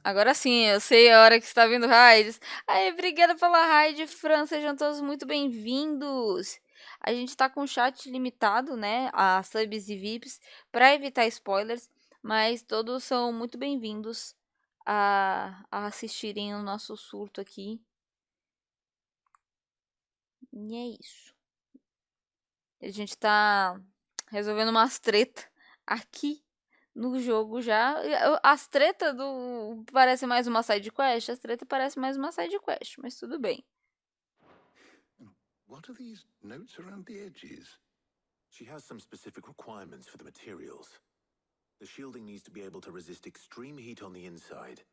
Agora sim, eu sei a hora que está vindo raids. Aê, obrigada pela raid, Fran. Sejam todos muito bem-vindos. A gente tá com o chat limitado, né, a subs e VIPs, para evitar spoilers, mas todos são muito bem-vindos a assistirem o nosso surto aqui. E é isso. A gente tá resolvendo umas treta aqui no jogo já. As tretas do... parece mais uma side quest? As tretas parece mais uma side quest, mas tudo bem. What are these notes around the edges? She has some specific requirements for the materials. The shielding needs to be able to resist extreme heat on the inside,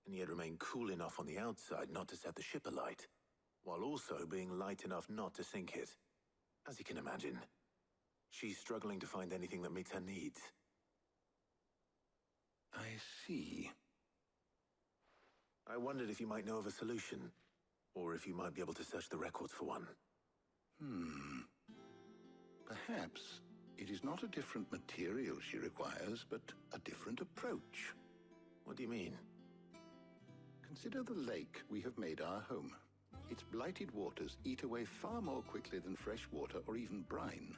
and yet remain cool enough on the outside not to set the ship alight, while also being light enough not to sink it. As you can imagine, she's struggling to find anything that meets her needs. I see. I wondered if you might know of a solution, or if you might be able to search the records for one. Perhaps it is not a different material she requires, but a different approach. What do you mean? Consider the lake we have made our home. Its blighted waters eat away far more quickly than fresh water or even brine,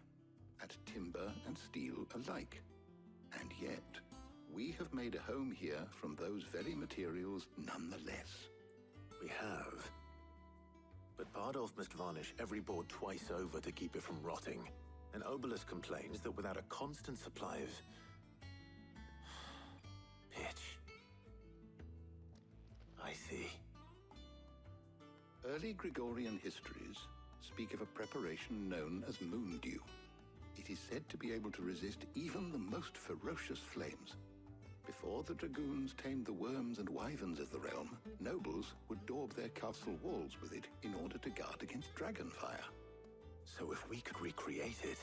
at timber and steel alike. And yet, we have made a home here from those very materials nonetheless. We have. But Bardolph must varnish every board twice over to keep it from rotting. And Obelus complains that without a constant supply of... pitch. I see. Early Gregorian histories speak of a preparation known as moon dew. It is said to be able to resist even the most ferocious flames. Before the dragoons tamed the worms and wyverns of the realm, nobles would daub their castle walls with it in order to guard against dragonfire. So if we could recreate it...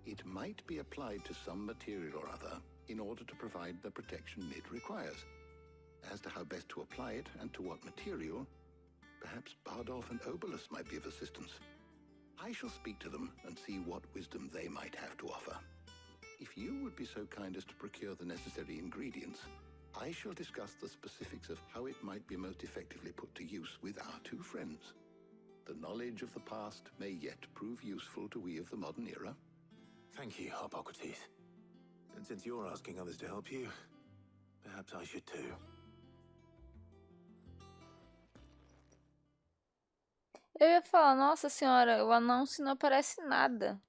It might be applied to some material or other in order to provide the protection Mid requires. As to how best to apply it and to what material, perhaps Bardolph and Obelus might be of assistance. I shall speak to them and see what wisdom they might have to offer. If you would be so kind as to procure the necessary ingredients, I shall discuss the specifics of how it might be most effectively put to use with our two friends. The knowledge of the past may yet prove useful to we of the modern era. Thank you, Hippocrates. And since you're asking others to help you, perhaps I should too. Eu ia falar, nossa senhora, o anúncio não aparece nada.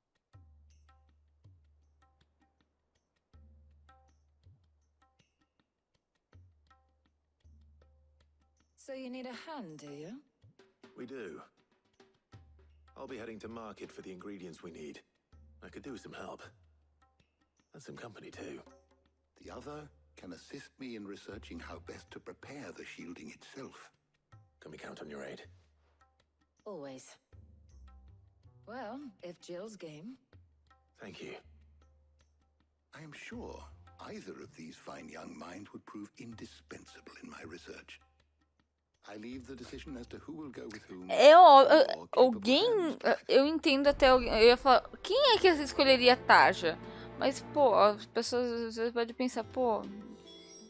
So you need a hand, do you? We do. I'll be heading to market for the ingredients we need. I could do with some help. And some company, too. The other can assist me in researching how best to prepare the shielding itself. Can we count on your aid? Always. Well, if Jill's game. Thank you. I am sure either of these fine young minds would prove indispensable in my research. I leave the decision as to who will go with whom. Alguém, eu entendo até alguém, eu ia falar, quem é que escolheria a Tarja? Mas, pô, as pessoas às vezes podem pensar, pô,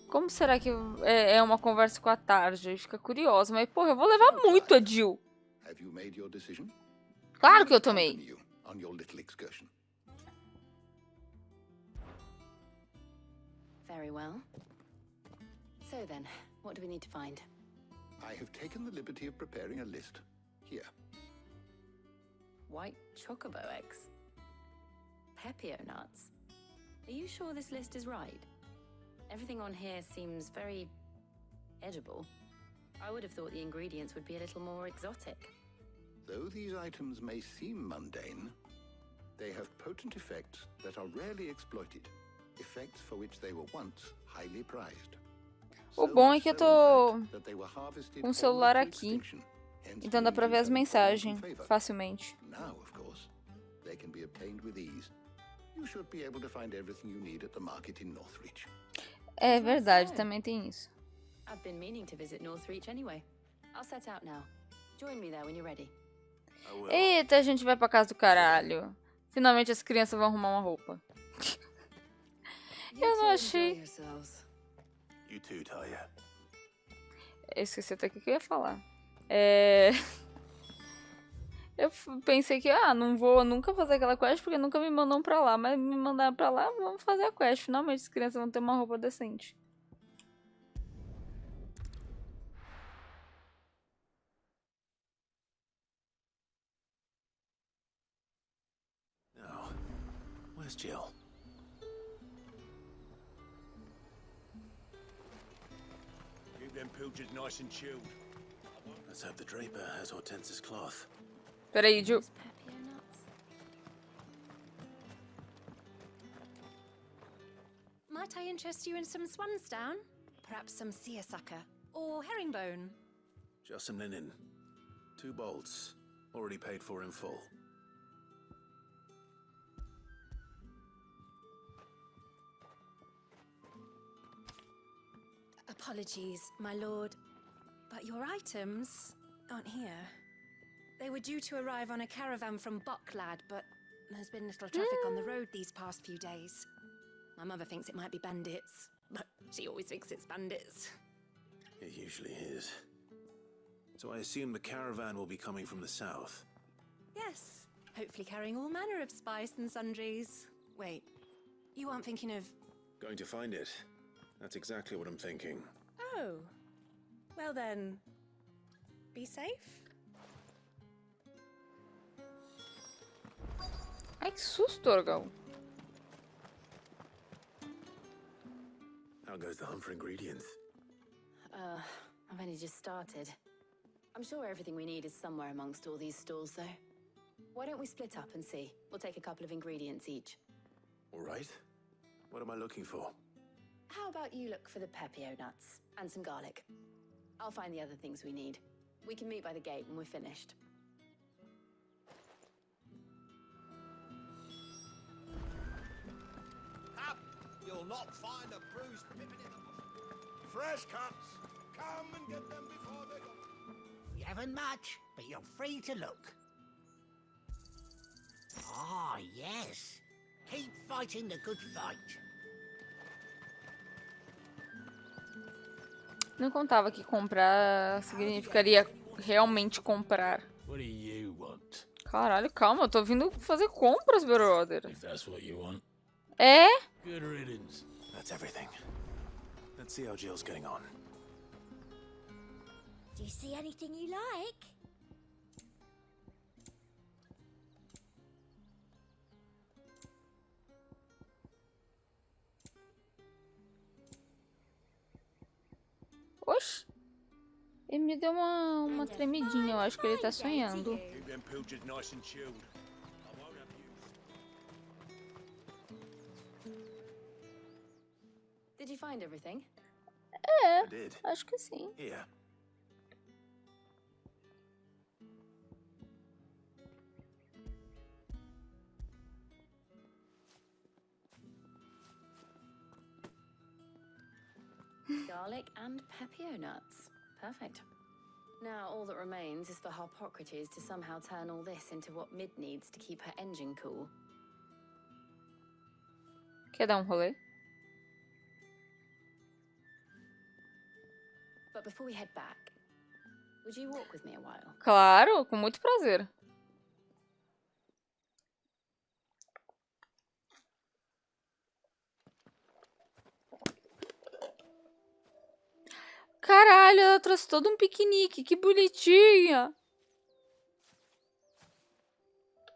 como será que é uma conversa com a Tarja? E fica curiosa, mas, pô, eu vou levar muito a Jill. Have you made your decision? Claro que eu tomei. On your little excursion. Very well. So then, what do we need to find? I have taken the liberty of preparing a list. Here. White chocobo eggs. Pepio nuts. Are you sure this list is right? Everything on here seems very edible. I would have thought the ingredients would be a little more exotic. Though these items may seem mundane, they have potent effects that are rarely exploited. Effects for which they were once highly prized. O bom é que eu tô com o celular aqui, então dá pra ver as mensagens facilmente. Now, of course, they can be obtained with ease. You should be able to find everything you need at the market in Northreach. É verdade, também tem isso. I've been meaning to visit Northreach anyway. I'll set out now. Join me there when you're ready. Eita, a gente vai pra casa do caralho. Finalmente as crianças vão arrumar uma roupa. Eu não achei. You too, Talia. Eu esqueci até o que eu ia falar. Eu pensei que, não vou nunca fazer aquela quest porque nunca me mandam pra lá. Mas me mandaram pra lá, vamos fazer a quest. Finalmente as crianças vão ter uma roupa decente. Now, where's Jill? Keep them pilchards nice and chilled. Let's hope the draper has Hortense's cloth. Peraí, Jill. Might I interest you in some swansdown? Perhaps some seersucker or herringbone? Just some linen. 2 bolts. Already paid for in full. Apologies, my lord, but your items aren't here. They were due to arrive on a caravan from Bucklad, but there's been little traffic on the road these past few days. My mother thinks it might be bandits, but she always thinks it's bandits. It usually is. So I assume the caravan will be coming from the south. Yes, hopefully carrying all manner of spice and sundries. Wait, you aren't thinking of... Going to find it. That's exactly what I'm thinking. Oh, well then, be safe. Ai, que susto, Orgal. How goes the hunt for ingredients? I've only just started. I'm sure everything we need is somewhere amongst all these stalls, though. Why don't we split up and see? We'll take a couple of ingredients each. All right. What am I looking for? How about you look for the pepio nuts and some garlic? I'll find the other things we need. We can meet by the gate when we're finished. Hap, you'll not find a bruised pippin in the bush. Fresh cuts. Come and get them before they go. You haven't much, but you're free to look. Ah, yes. Keep fighting the good fight. Não contava que comprar significaria realmente comprar. What do you want? Caralho, calma, eu tô vindo fazer compras, brother. If that's what you want. É? Good riddance. That's everything. Let's see how Jill's getting on. Do you see anything you like? Oxi. me deu uma tremidinha. Eu acho que ele tá sonhando. Keep them pilchards nice and chilled. I won't abuse. Did you find everything? É, I did. acho que sim. Here. Garlic and pepio nuts. Perfect. Now all that remains is for Harpocrates to somehow turn all this into what Mid needs to keep her engine cool. Quer dar um rolê? But before we head back, would you walk with me a while? Claro, com muito prazer. Caralho, ela trouxe todo um piquenique, que bonitinha.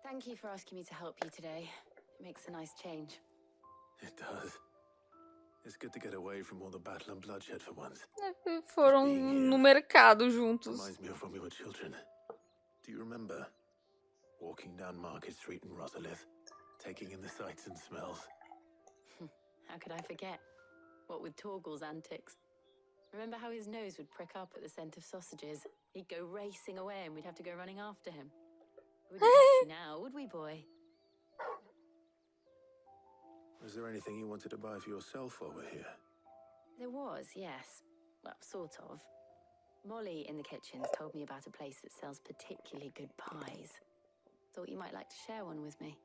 Thank you for asking me to help you today. It makes a nice change. It does. It's good to get away from all the battle and bloodshed for once. Foram no mercado juntos. Reminds me of when we were children. Do you remember walking down Market Street in Rosalith, taking in the sights and smells? How could I forget? What with Torgal's antics. Remember how his nose would prick up at the scent of sausages? He'd go racing away and we'd have to go running after him. We wouldn't catch you now, would we, boy? Was there anything you wanted to buy for yourself while we're here? There was, yes. Well, sort of. Molly in the kitchens told me about a place that sells particularly good pies. Thought you might like to share one with me.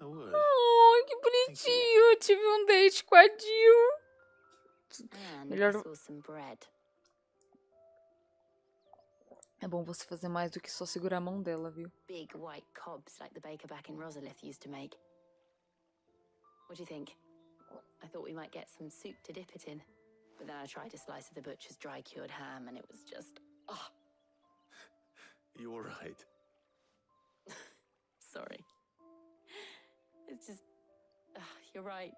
I would. Oh, que bonitinho. Eu tive um date com a Jill. And Melhor... I saw some bread. É bom você fazer mais do que só segurar a mão dela, viu? Big white cobs like the baker back in Rosalith used to make. What do you think? I thought we might get some soup to dip it in. But then I tried a slice of the butcher's dry-cured ham and it was just... Oh. You all right? Sorry. It's just... you're right.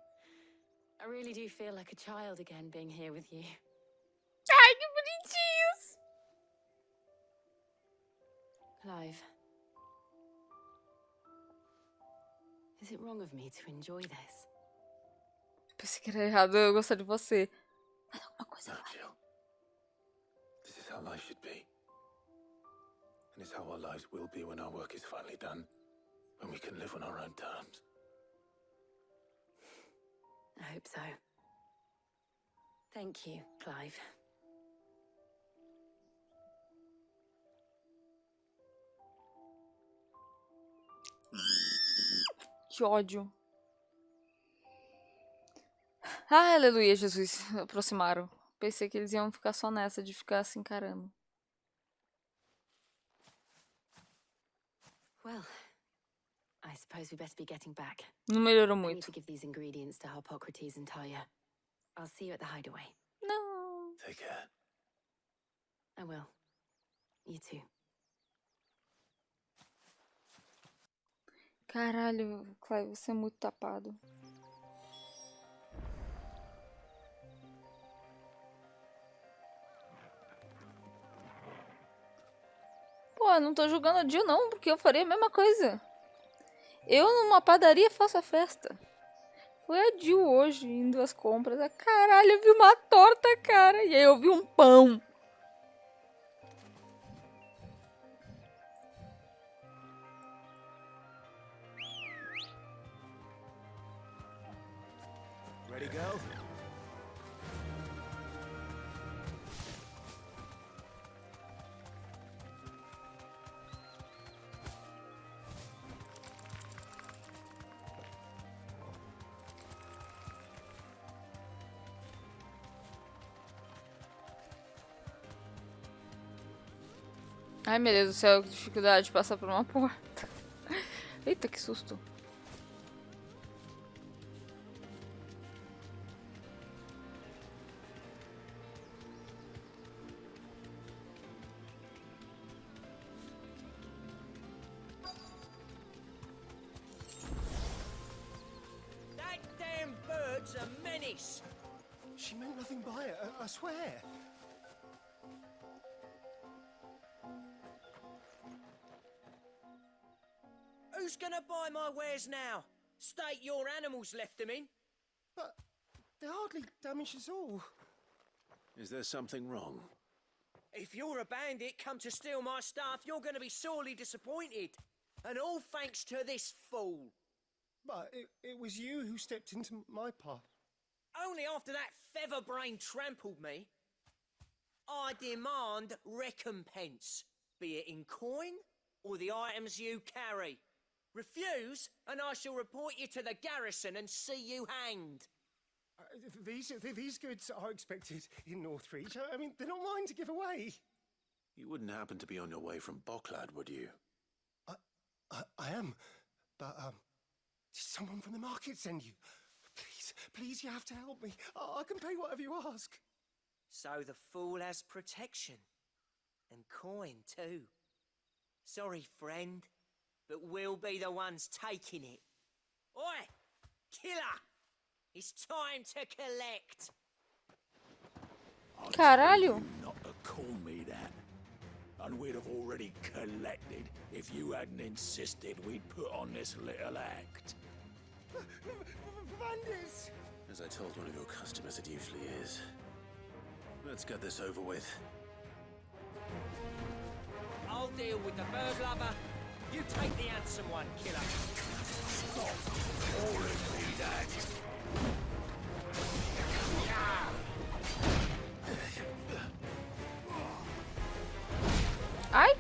I really do feel like a child again being here with you. Ai, que bonitinhos! Clive. Is it wrong of me to enjoy this? Pensei que era errado eu gostar de você. Mas alguma coisa No, Jill. This is how life should be. And it's how our lives will be when our work is finally done. When we can live on our own terms. I hope so. Thank you, Clive. Que ódio. Ah, aleluia, Jesus. Aproximaram. Pensei que eles iam ficar só nessa de ficar se encarando. Well, I suppose we best be getting back. Não melhorou I need muito. to give these ingredients to Harpocrates and Talia. I'll see you at the hideaway. Não. Take care. I will. You too. Caralho, Clive, você é muito tapado. Pô, eu não tô julgando a Jill não, porque eu faria a mesma coisa. Eu numa padaria faço a festa. Foi a Jill hoje, indo às compras. Caralho, eu vi uma torta, cara. E aí eu vi um pão. Ready, go? Ai, meu Deus do céu, que dificuldade de passar por uma porta. Eita, que susto. That damn bird's a menace. She meant nothing by it, I swear. Who's gonna buy my wares now? State your animals left them in. But they hardly damaged us all. Is there something wrong? If you're a bandit come to steal my stuff, you're gonna be sorely disappointed. And all thanks to this fool. But it was you who stepped into my path. Only after that feather-brain trampled me. I demand recompense, be it in coin or the items you carry. Refuse, and I shall report you to the garrison and see you hanged. These goods are expected in Northreach. I mean, they're not mine to give away. You wouldn't happen to be on your way from Bocklad, would you? I am, but did someone from the market send you? Please, you have to help me. I can pay whatever you ask. So the fool has protection. And coin, too. Sorry, friend, but we'll be the ones taking it. Oi! Killer! It's time to collect! Caralho! Not to call me that. And we'd have already collected if you hadn't insisted we'd put on this little act. Bandits! As I told one of your customers, it usually is. Let's get this over with. I'll deal with the bird lover. You take the handsome one, killer. Stop calling me that. Ai!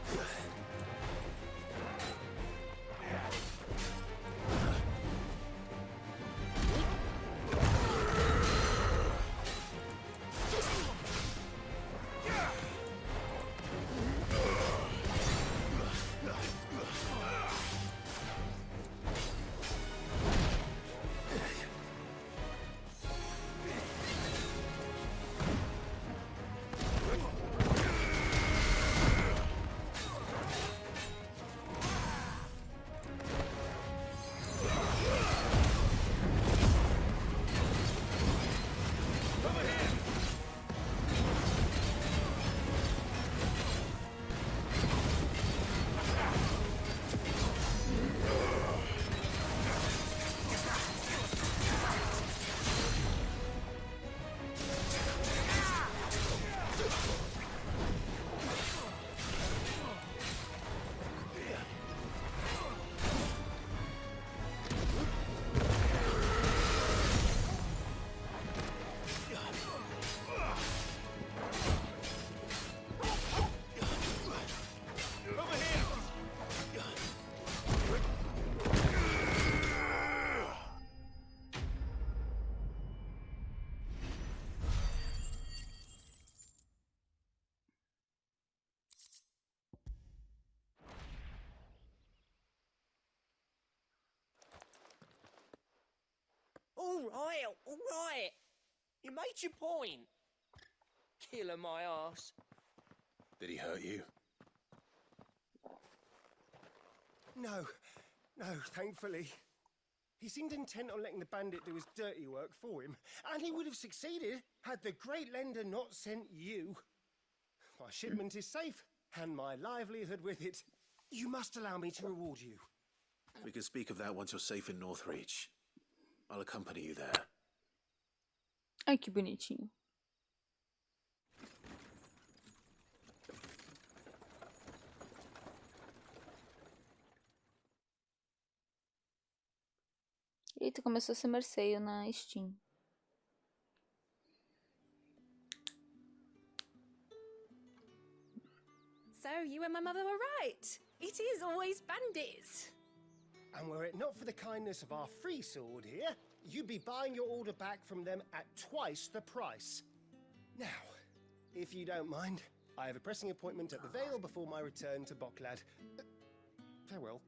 All right. You made your point. Killer my ass. Did he hurt you? No, thankfully. He seemed intent on letting the bandit do his dirty work for him, and he would have succeeded had the great lender not sent you. My shipment is safe, and my livelihood with it. You must allow me to reward you. We can speak of that once you're safe in Northreach. I'll accompany you there. Ai, que bonitinho. Eita, começou a ser merceio na Steam. So you and my mother were right. It is always bandits. And were it not for the kindness of our free sword here, you'd be buying your order back from them at twice the price. Now, if you don't mind, I have a pressing appointment at the Vale before my return to Bocklad. Farewell.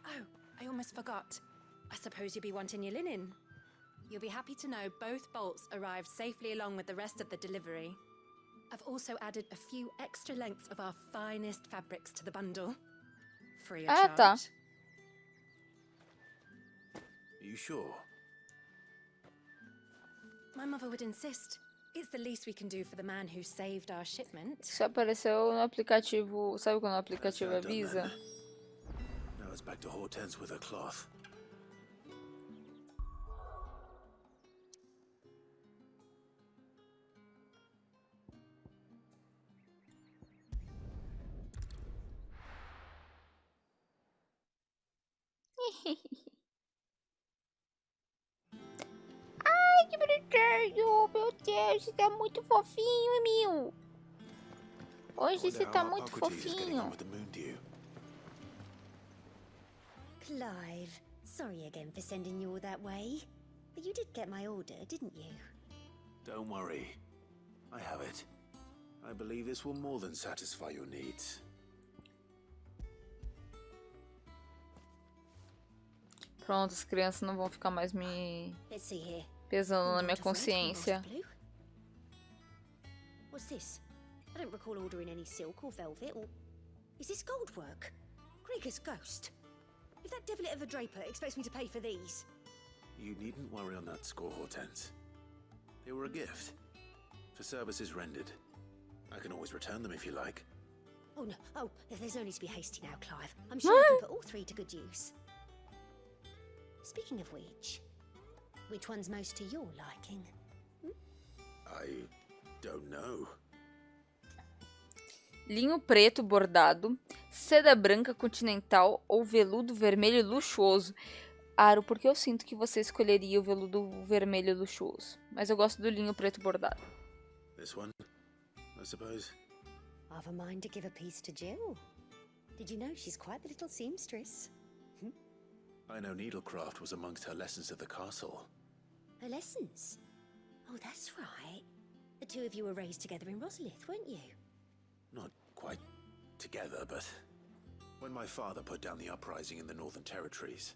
Oh, I almost forgot. I suppose you'll be wanting your linen. You'll be happy to know both bolts arrived safely along with the rest of the delivery. I've also added a few extra lengths of our finest fabrics to the bundle. Free of charge. Tá. Are you sure? My mother would insist. It's the least we can do for the man who saved our shipment. Isso apareceu no aplicativo. Sabe quando o aplicativo avisa? Now it's back to Hortense with her cloth. Ai, que bonitinho! Meu Deus, você tá muito fofinho, Emil. Hoje você tá muito fofinho. Clive, sorry again for sending you all that way. But you did get my order, didn't you? Don't worry. I have it. I believe this will more than satisfy your needs. Pronto, as crianças não vão ficar mais me pesando na minha consciência. What's this? I don't recall ordering any silk or velvet or... Is this gold work? Krieger's ghost. If that devilit of a draper expects me to pay for these... You needn't worry on that score, Hortense. They were a gift. For services rendered. I can always return them if you like. Oh no, oh, there's no need to be hasty now, Clive. I'm sure I can put all three to good use. Speaking of which one's most to your liking? I don't know. Linho preto bordado, seda branca continental ou veludo vermelho luxuoso. Aro, porque eu sinto que você escolheria o veludo vermelho luxuoso. Mas eu gosto do linho preto bordado. This one, I suppose. I've a mind to give a piece to Jill. Did you know she's quite the little seamstress? I know needlecraft was amongst her lessons at the castle. Her lessons? Oh, that's right. The two of you were raised together in Rosalith, weren't you? Not quite together, but when my father put down the uprising in the Northern Territories,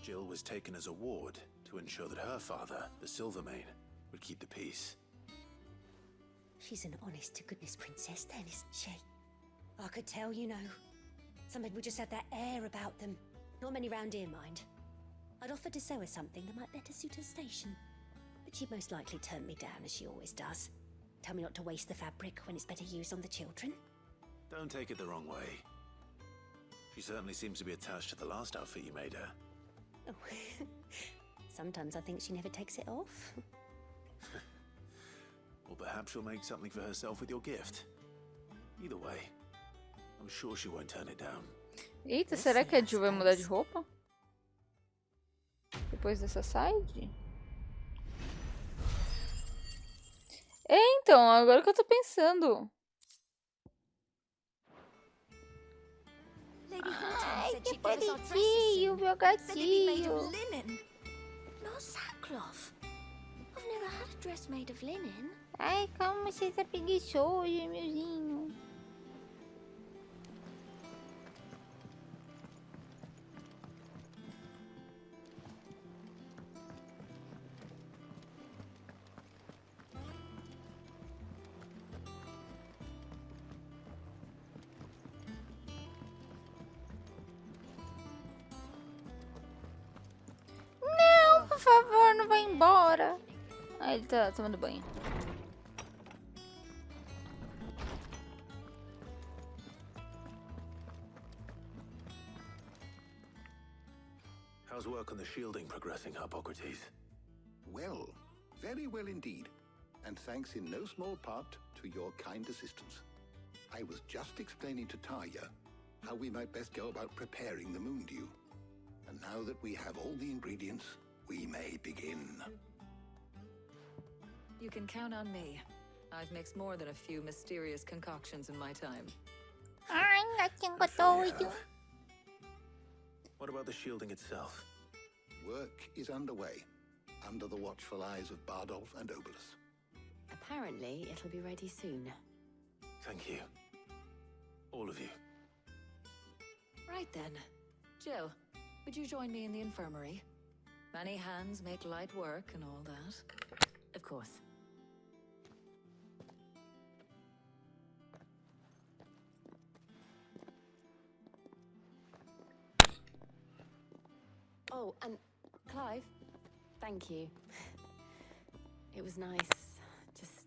Jill was taken as a ward to ensure that her father, the Silvermane, would keep the peace. She's an honest-to-goodness princess then, isn't she? I could tell, you know. Some people just have that air about them. Not many round here, mind. I'd offered to sew her something that might better suit her station. But she'd most likely turn me down, as she always does. Tell me not to waste the fabric when it's better used on the children. Don't take it the wrong way. She certainly seems to be attached to the last outfit you made her. Oh, sometimes I think she never takes it off. Or perhaps she'll make something for herself with your gift. Either way, I'm sure she won't turn it down. Eita, será que a Jill vai mudar de roupa? Depois dessa side? É, então, agora que eu tô pensando. Ai, que bonitinho, meu gatinho. Not sackcloth. I've never had a dress made of linen. Ai, calma, você tá preguiçoso, meuzinho. Não, por favor, não vai embora. Ah, ele tá tomando banho. How's work on the shielding progressing, Hippocrates? Well, very well indeed. And thanks in no small part to your kind assistance. I was just explaining to Taya how we might best go about preparing the moon dew. And now that we have all the ingredients, we may begin. You can count on me. I've mixed more than a few mysterious concoctions in my time. What about the shielding itself? Work is underway, under the watchful eyes of Bardolph and Obolus. Apparently, it'll be ready soon. Thank you. All of you. Right then. Jill, would you join me in the infirmary? Many hands make light work and all that. Of course. Oh, and Clive, thank you. It was nice just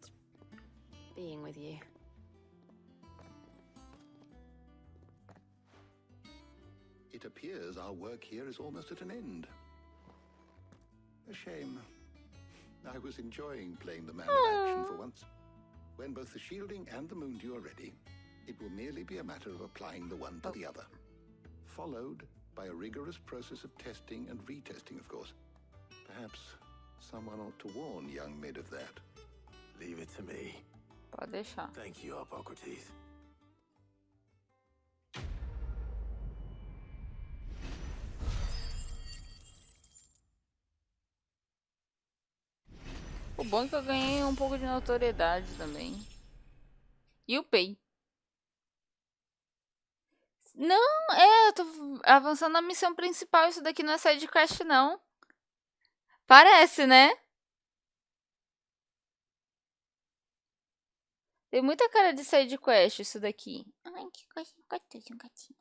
being with you. It appears our work here is almost at an end. A shame. I was enjoying playing the man of action for once. When both the shielding and the moondew are ready, it will merely be a matter of applying the one to the other. Followed by a rigorous process of testing and retesting, of course. Perhaps someone ought to warn young Mid of that. Leave it to me. Pode deixar. Thank you, Hippocrates. O bom é que eu ganhei um pouco de notoriedade também. E o Pay. Não, eu tô avançando na missão principal. Isso daqui não é side quest, não. Parece, né? Tem muita cara de side quest isso daqui. Ai, que coisa gostosa, um gatinho.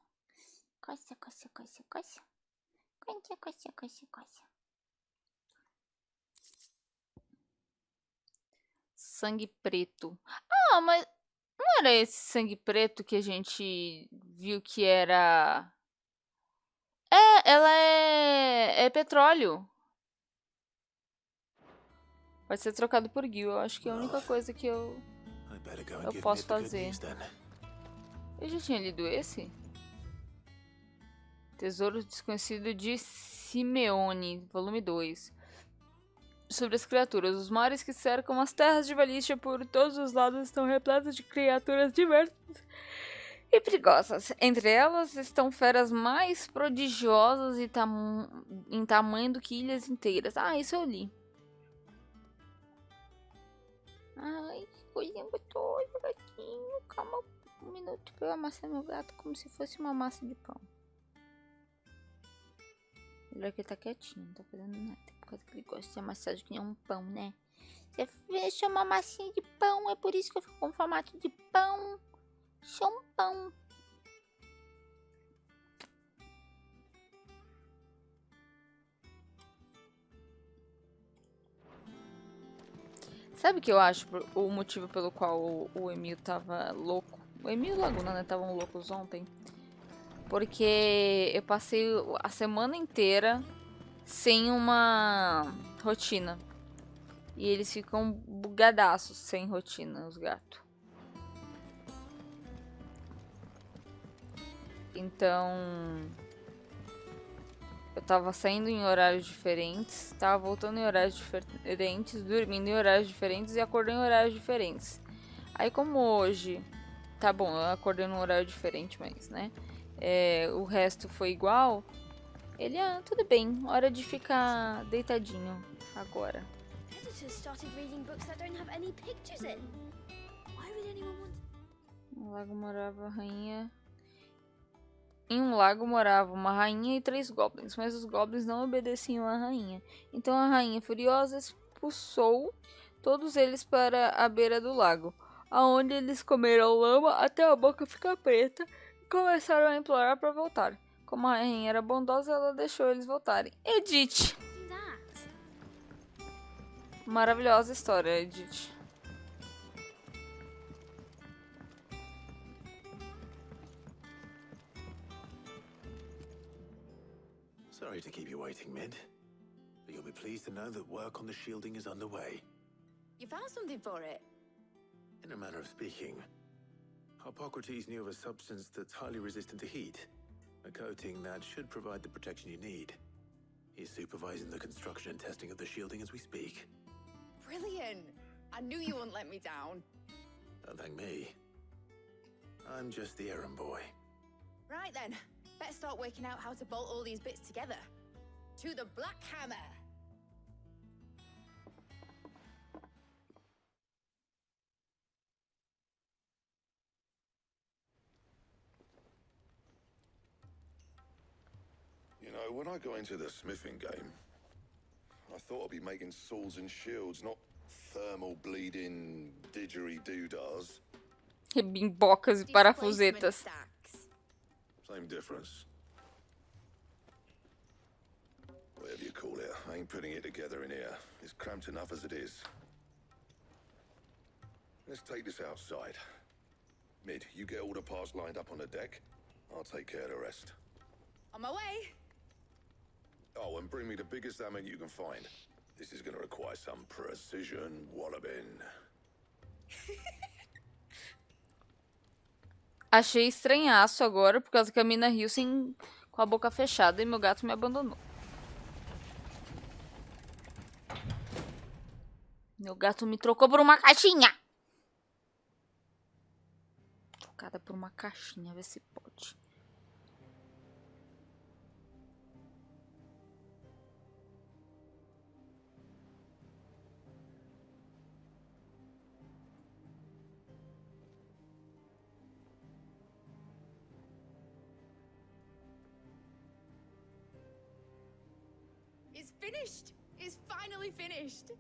Coisa, coisa, coisa, coisa. Coisa, coisa, coisa, coisa. Sangue preto. Ah, mas não era esse sangue preto que a gente viu que era... ela é petróleo. Pode ser trocado por Gil. Eu acho que é a única coisa que eu posso fazer. Eu já tinha lido esse? Tesouro Desconhecido de Simeone, volume 2. Sobre as criaturas. Os mares que cercam as terras de Valistia por todos os lados estão repletos de criaturas diversas e perigosas. Entre elas estão feras mais prodigiosas em tamanho do que ilhas inteiras. Ah, isso eu li. Ai, que coisinha gostosa, gatinho. Calma um minuto pra eu amassar meu gato como se fosse uma massa de pão. Melhor que ele tá quietinho, não tá fazendo nada. Por causa que ele gosta de ser amassado que nem um pão, né? Você chama uma massinha de pão, é por isso que eu fico com formato de pão. Sou um pão. Sabe o que eu acho o motivo pelo qual o Emil tava louco? O Emil e o Laguna, né, estavam loucos ontem. Porque eu passei a semana inteira sem uma rotina. E eles ficam bugadaços sem rotina, os gatos. Então... eu tava saindo em horários diferentes, tava voltando em horários diferentes, dormindo em horários diferentes e acordando em horários diferentes. Aí como hoje... tá bom, eu acordei num horário diferente, mas, né? O resto foi igual. Ele, tudo bem, hora de ficar deitadinho agora. Um lago morava a rainha. Em um lago morava uma rainha e 3 goblins, mas os goblins não obedeciam à rainha. Então a rainha furiosa expulsou todos eles para a beira do lago, aonde eles comeram lama até a boca ficar preta e começaram a implorar para voltar. Como a rainha era bondosa, ela deixou eles voltarem. Edith! Maravilhosa história, Edith. Sorry to keep you waiting, Mid. But you'll be pleased to know that work on the shielding is underway. You found something for it? In a manner of speaking, Hippocrates knew of a substance that's highly resistant to heat. A coating that should provide the protection you need. He's supervising the construction and testing of the shielding as we speak. Brilliant! I knew you wouldn't let me down. Don't thank me. I'm just the errand boy. Right then, better start working out how to bolt all these bits together. To the Black Hammer! You know, when I got into the smithing game, I thought I'd be making swords and shields, not thermal bleeding didgeridoo-dahs. Bimbocas e parafusetas. Same difference. Whatever you call it, I ain't putting it together in here. It's cramped enough as it is. Let's take this outside. Mid, you get all the parts lined up on the deck. I'll take care of the rest. On my way. Oh, and bring me the biggest hammer you can find. This is gonna require some precision walloping. Achei estranhaço agora, por causa que a mina riu sem... com a boca fechada e meu gato me abandonou. Meu gato me trocou por uma caixinha. Trocada por uma caixinha, vê se pode. It's finished. It's finally finished.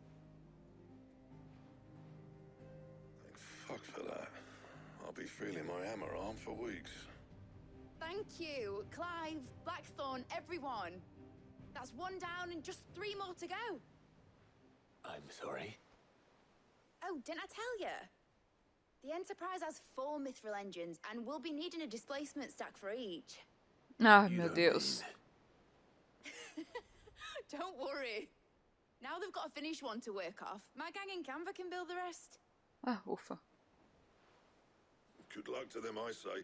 Fuck for that. I'll be feeling my hammer arm for weeks. Thank you, Clive, Blackthorn, everyone. That's one down and just 3 more to go. I'm sorry. Oh, didn't I tell you? The Enterprise has 4 mithril engines and we'll be needing a displacement stack for each. Ai, meu Deus. Don't worry. Now they've got a finished one to work off. My gang in Canva can build the rest. Ah, ufa. Good luck to them, I say.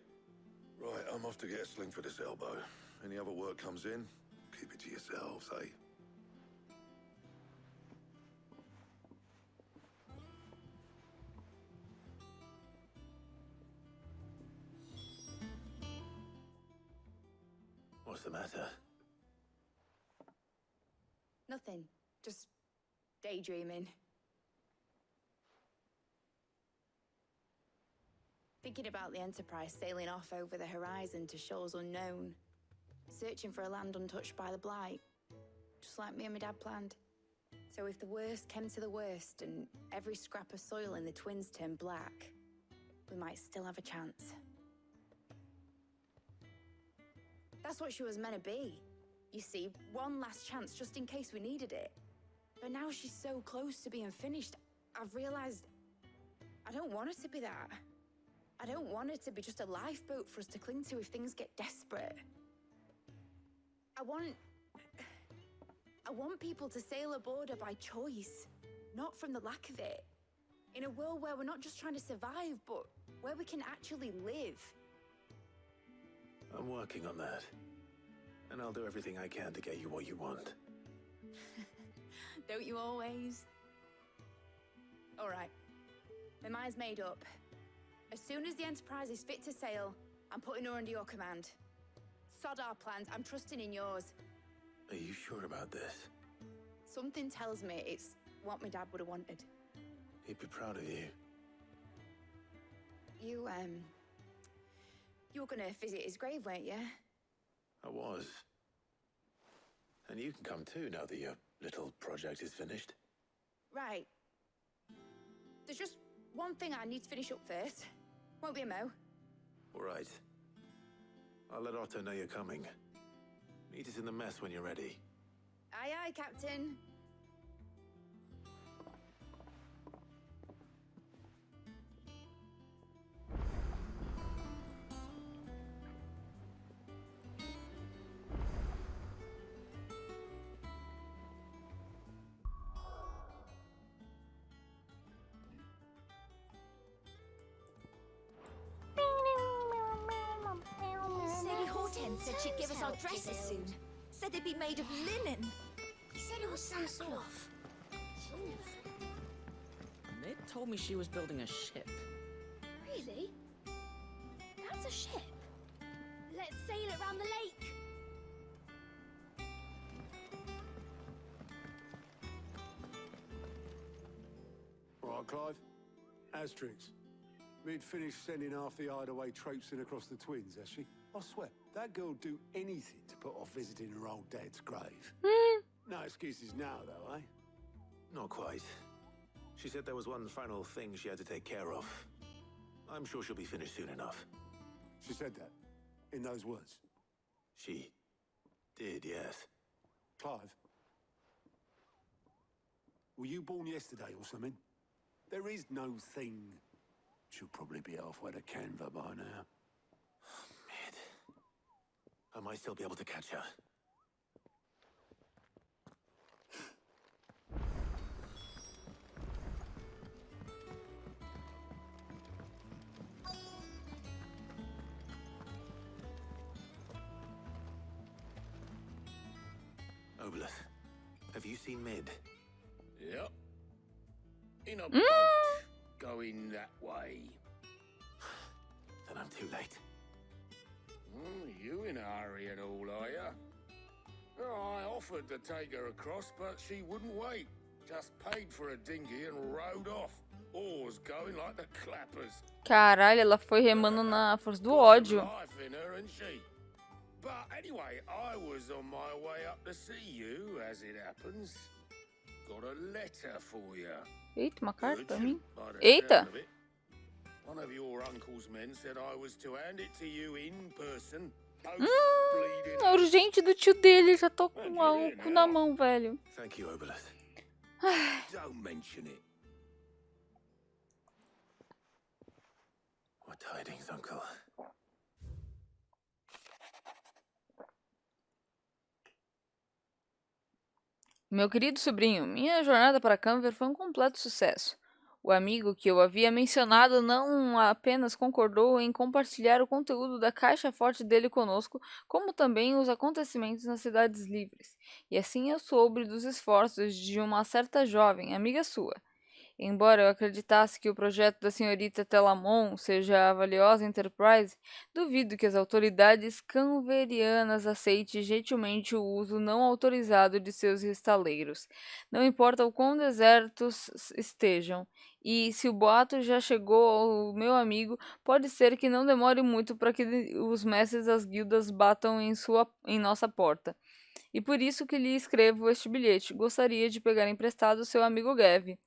Right, I'm off to get a sling for this elbow. Any other work comes in, keep it to yourselves, eh? What's the matter? Nothing. Just daydreaming. Thinking about the Enterprise sailing off over the horizon to shores unknown. Searching for a land untouched by the Blight. Just like me and my dad planned. So if the worst came to the worst and every scrap of soil in the Twins turned black, we might still have a chance. That's what she was meant to be. You see, one last chance just in case we needed it. But now she's so close to being finished, I've realized I don't want it to be that. I don't want it to be just a lifeboat for us to cling to if things get desperate. I want people to sail aboard her by choice, not from the lack of it. In a world where we're not just trying to survive, but where we can actually live. I'm working on that. And I'll do everything I can to get you what you want. Don't you always? All right. My mind's made up. As soon as the Enterprise is fit to sail, I'm putting her under your command. Sod our plans, I'm trusting in yours. Are you sure about this? Something tells me it's what my dad would have wanted. He'd be proud of you. You were gonna visit his grave, weren't you? I was. And you can come too now that your little project is finished. Right. There's just one thing I need to finish up first. Won't be a mo. All right. I'll let Otto know you're coming. Meet us in the mess when you're ready. Aye, aye, Captain. Lady Hortense said she'd give us our dresses soon. Said they'd be made of linen. He said it was sackcloth. Ned told me she was building a ship. Really? That's a ship. Let's sail it around the lake. All right, Clive. Asterix. Mid finished sending half the hideaway traipsing across the Twins, has she? I swear, that girl'd do anything to put off visiting her old dad's grave. No excuses now, though, eh? Not quite. She said there was one final thing she had to take care of. I'm sure she'll be finished soon enough. She said that? In those words? She did, yes. Clive? Were you born yesterday or something? There is no thing She'll probably be halfway to Canva by now. Mid. I might still be able to catch her. Obelus, have you seen Mid? Yep. In a boat, going that way. Then I'm too late. You in a hurry and all, are ya? Oh, I offered to take her across, but she wouldn't wait. Just paid for a dinghy and rowed off. Oars going like the clappers. Caralho, ela foi remando na força do ódio. Life in her, and she. But anyway, I was on my way up to see you, as it happens. Got a letter for you. Eita, uma carta pra mim. Eita! One of your uncle's men said I was to hand it to you in person. Urgente do tio dele, já tô com o cu na mão, velho. Thank you, Obelus. Don't mention it. What tidings, uncle? Meu querido sobrinho, minha jornada para Camver foi um completo sucesso. O amigo que eu havia mencionado não apenas concordou em compartilhar o conteúdo da caixa forte dele conosco, como também os acontecimentos nas cidades livres. E assim eu soube dos esforços de uma certa jovem, amiga sua. Embora eu acreditasse que o projeto da senhorita Telamon seja a valiosa Enterprise, duvido que as autoridades canverianas aceitem gentilmente o uso não autorizado de seus estaleiros. Não importa o quão desertos estejam, e se o boato já chegou ao meu amigo, pode ser que não demore muito para que os mestres das guildas batam em nossa porta. E por isso que lhe escrevo este bilhete. Gostaria de pegar emprestado seu amigo Gav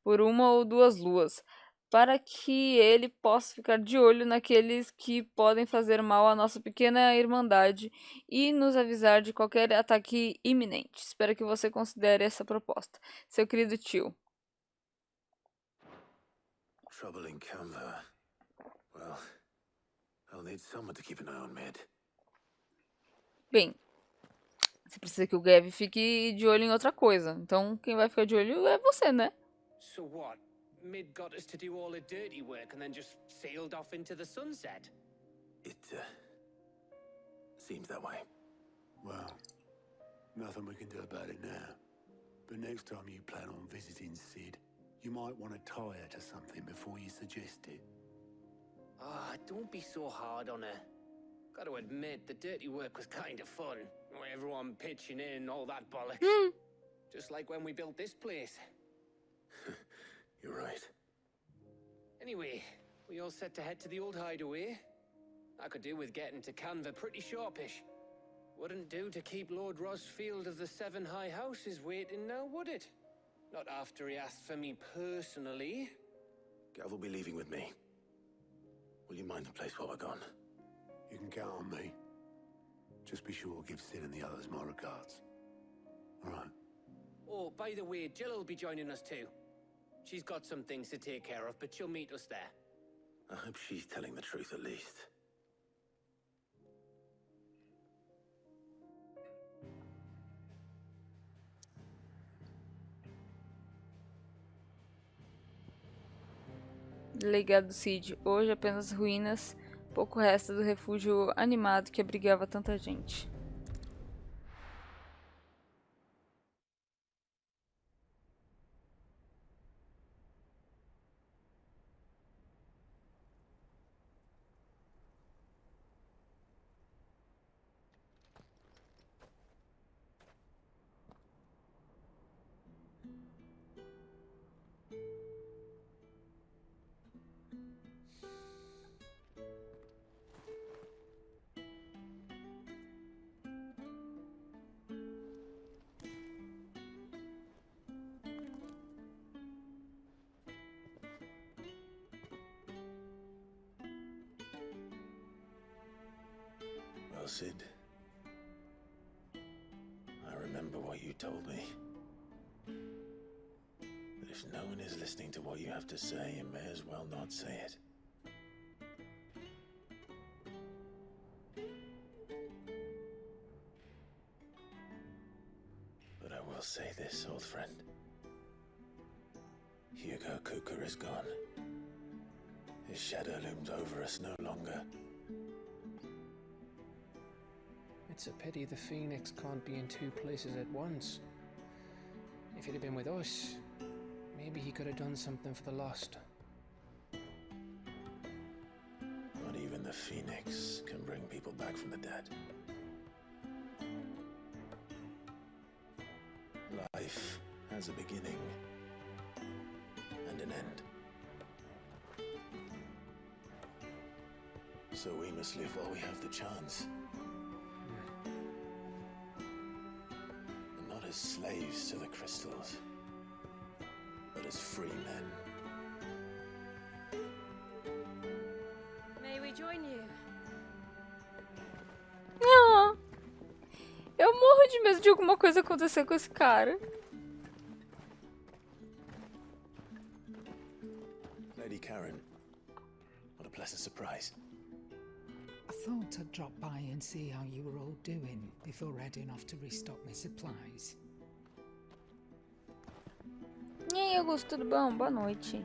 por 1 ou 2 luas, para que ele possa ficar de olho naqueles que podem fazer mal à nossa pequena irmandade e nos avisar de qualquer ataque iminente. Espero que você considere essa proposta. Seu querido tio. Trouble in Canva. Well, I'll need someone to keep an eye on Mid. Bem, você precisa que o Gav fique de olho em outra coisa. Então, quem vai ficar de olho é você, né? So what? Mid got us to do all the dirty work and then just sailed off into the sunset? It, seems that way. Well, nothing we can do about it now. But next time you plan on visiting Sid, you might want to tie her to something before you suggest it. Ah, don't be so hard on her. Gotta admit, the dirty work was kind of fun. Everyone pitching in, all that bollocks. Just like when we built this place. You're right. Anyway, we all set to head to the old hideaway. I could do with getting to Canva pretty sharpish. Wouldn't do to keep Lord Rosfield of the Seven High Houses waiting now, would it? Not after he asked for me personally. Gav will be leaving with me. Will you mind the place while we're gone? You can count on me. Just be sure to give Sid and the others my regards. All right. Oh, by the way, Jill will be joining us too. She's got some things to take care of, but she'll meet us there. I hope she's telling the truth at least. Delegado Cid, hoje apenas ruínas, pouco resta do refúgio animado que abrigava tanta gente. Well, Sid, I remember what you told me. That if no one is listening to what you have to say, you may as well not say it. will say this, old friend. Hugo Kuka is gone. His shadow looms over us no longer. It's a pity the Phoenix can't be in two places at once. If he'd have been with us, maybe he could have done something for the lost. Not even the Phoenix can bring people back from the dead. Life has a beginning and an end. So we must live while we have the chance. And not as slaves to the crystals, but as free men. May we join you? Ah, eu morro de medo de alguma coisa acontecer com esse cara. Lady Karen, what a pleasant surprise. I thought I'd drop by and see how you were all doing before heading off to restock my supplies. E aí, Augusto, tudo bom? Boa noite.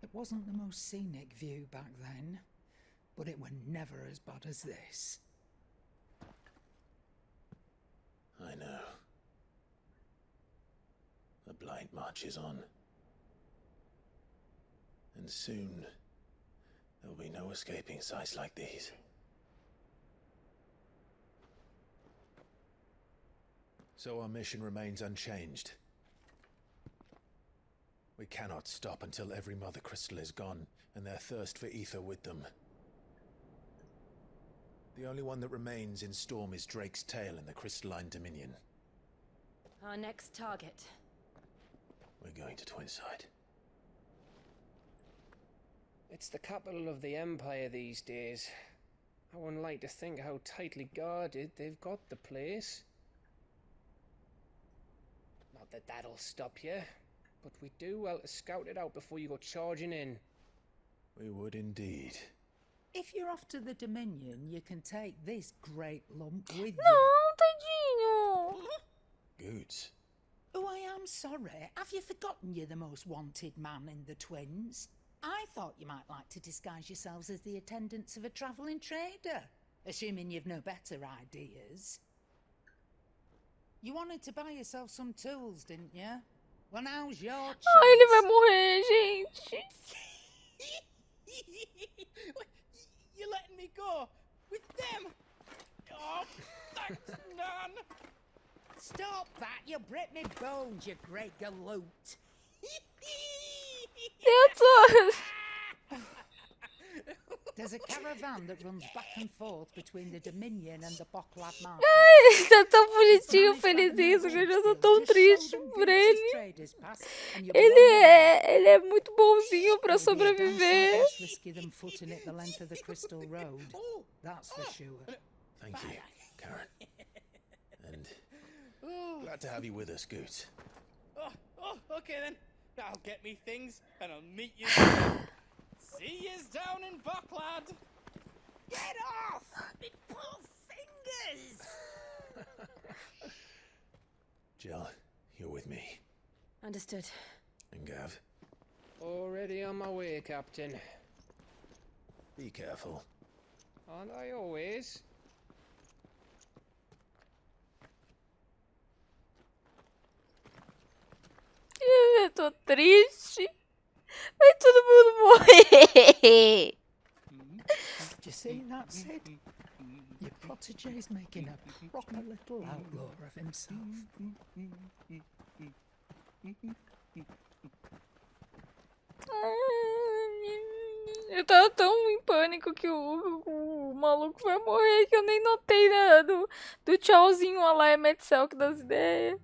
It wasn't the most scenic view back then, but it were never as bad as this. I know. The blight marches on. And soon, there will be no escaping sights like these. So our mission remains unchanged. We cannot stop until every Mother Crystal is gone, and their thirst for ether with them. The only one that remains in Storm is Drake's Tail in the Crystalline Dominion. Our next target. We're going to Twinside. It's the capital of the Empire these days. I wouldn't like to think how tightly guarded they've got the place. Not that that'll stop you, but we do well to scout it out before you go charging in. We would indeed. If you're off to the Dominion, you can take this great lump with Não, tadinho. Goods. Oh, I am sorry. Have you forgotten you're the most wanted man in the Twins? I thought you might like to disguise yourselves as the attendants of a travelling trader, assuming you've no better ideas. You wanted to buy yourself some tools, didn't you? Well, now's your chance. Ai, ele vai morrer, gente. You're letting me go with them? Oh, thanks, Nan. Stop that! You break me bones, you great galoot. That's all. There's a caravan that runs back and forth between the Dominion and the Bocklad Market. Ai, tá tão bonitinho, felizinho, que eu já tô tão triste por ele. Ele é muito bonzinho pra sobreviver. Thank you, Karen. And glad to have you with us, Goots. Okay then. I'll get me things and I'll meet you. See yous down in Bocklad. Get off! Me poor fingers! Jill, you're with me. Understood. And Gav, Already on my way, Captain. be careful. Aren't I always? Eu tô triste. Vai todo mundo morrer. Did you see that, Sid? Your protégé's making a proper little outlaw of himself. Eu tava tão em pânico que o maluco vai morrer que eu nem notei nada do tchauzinho a lá é Metzelk das ideias.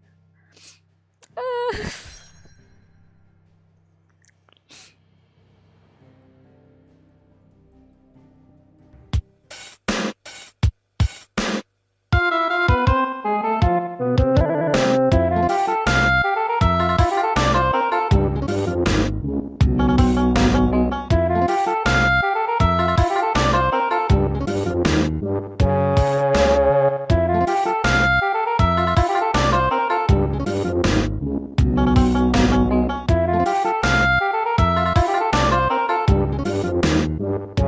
Tchau.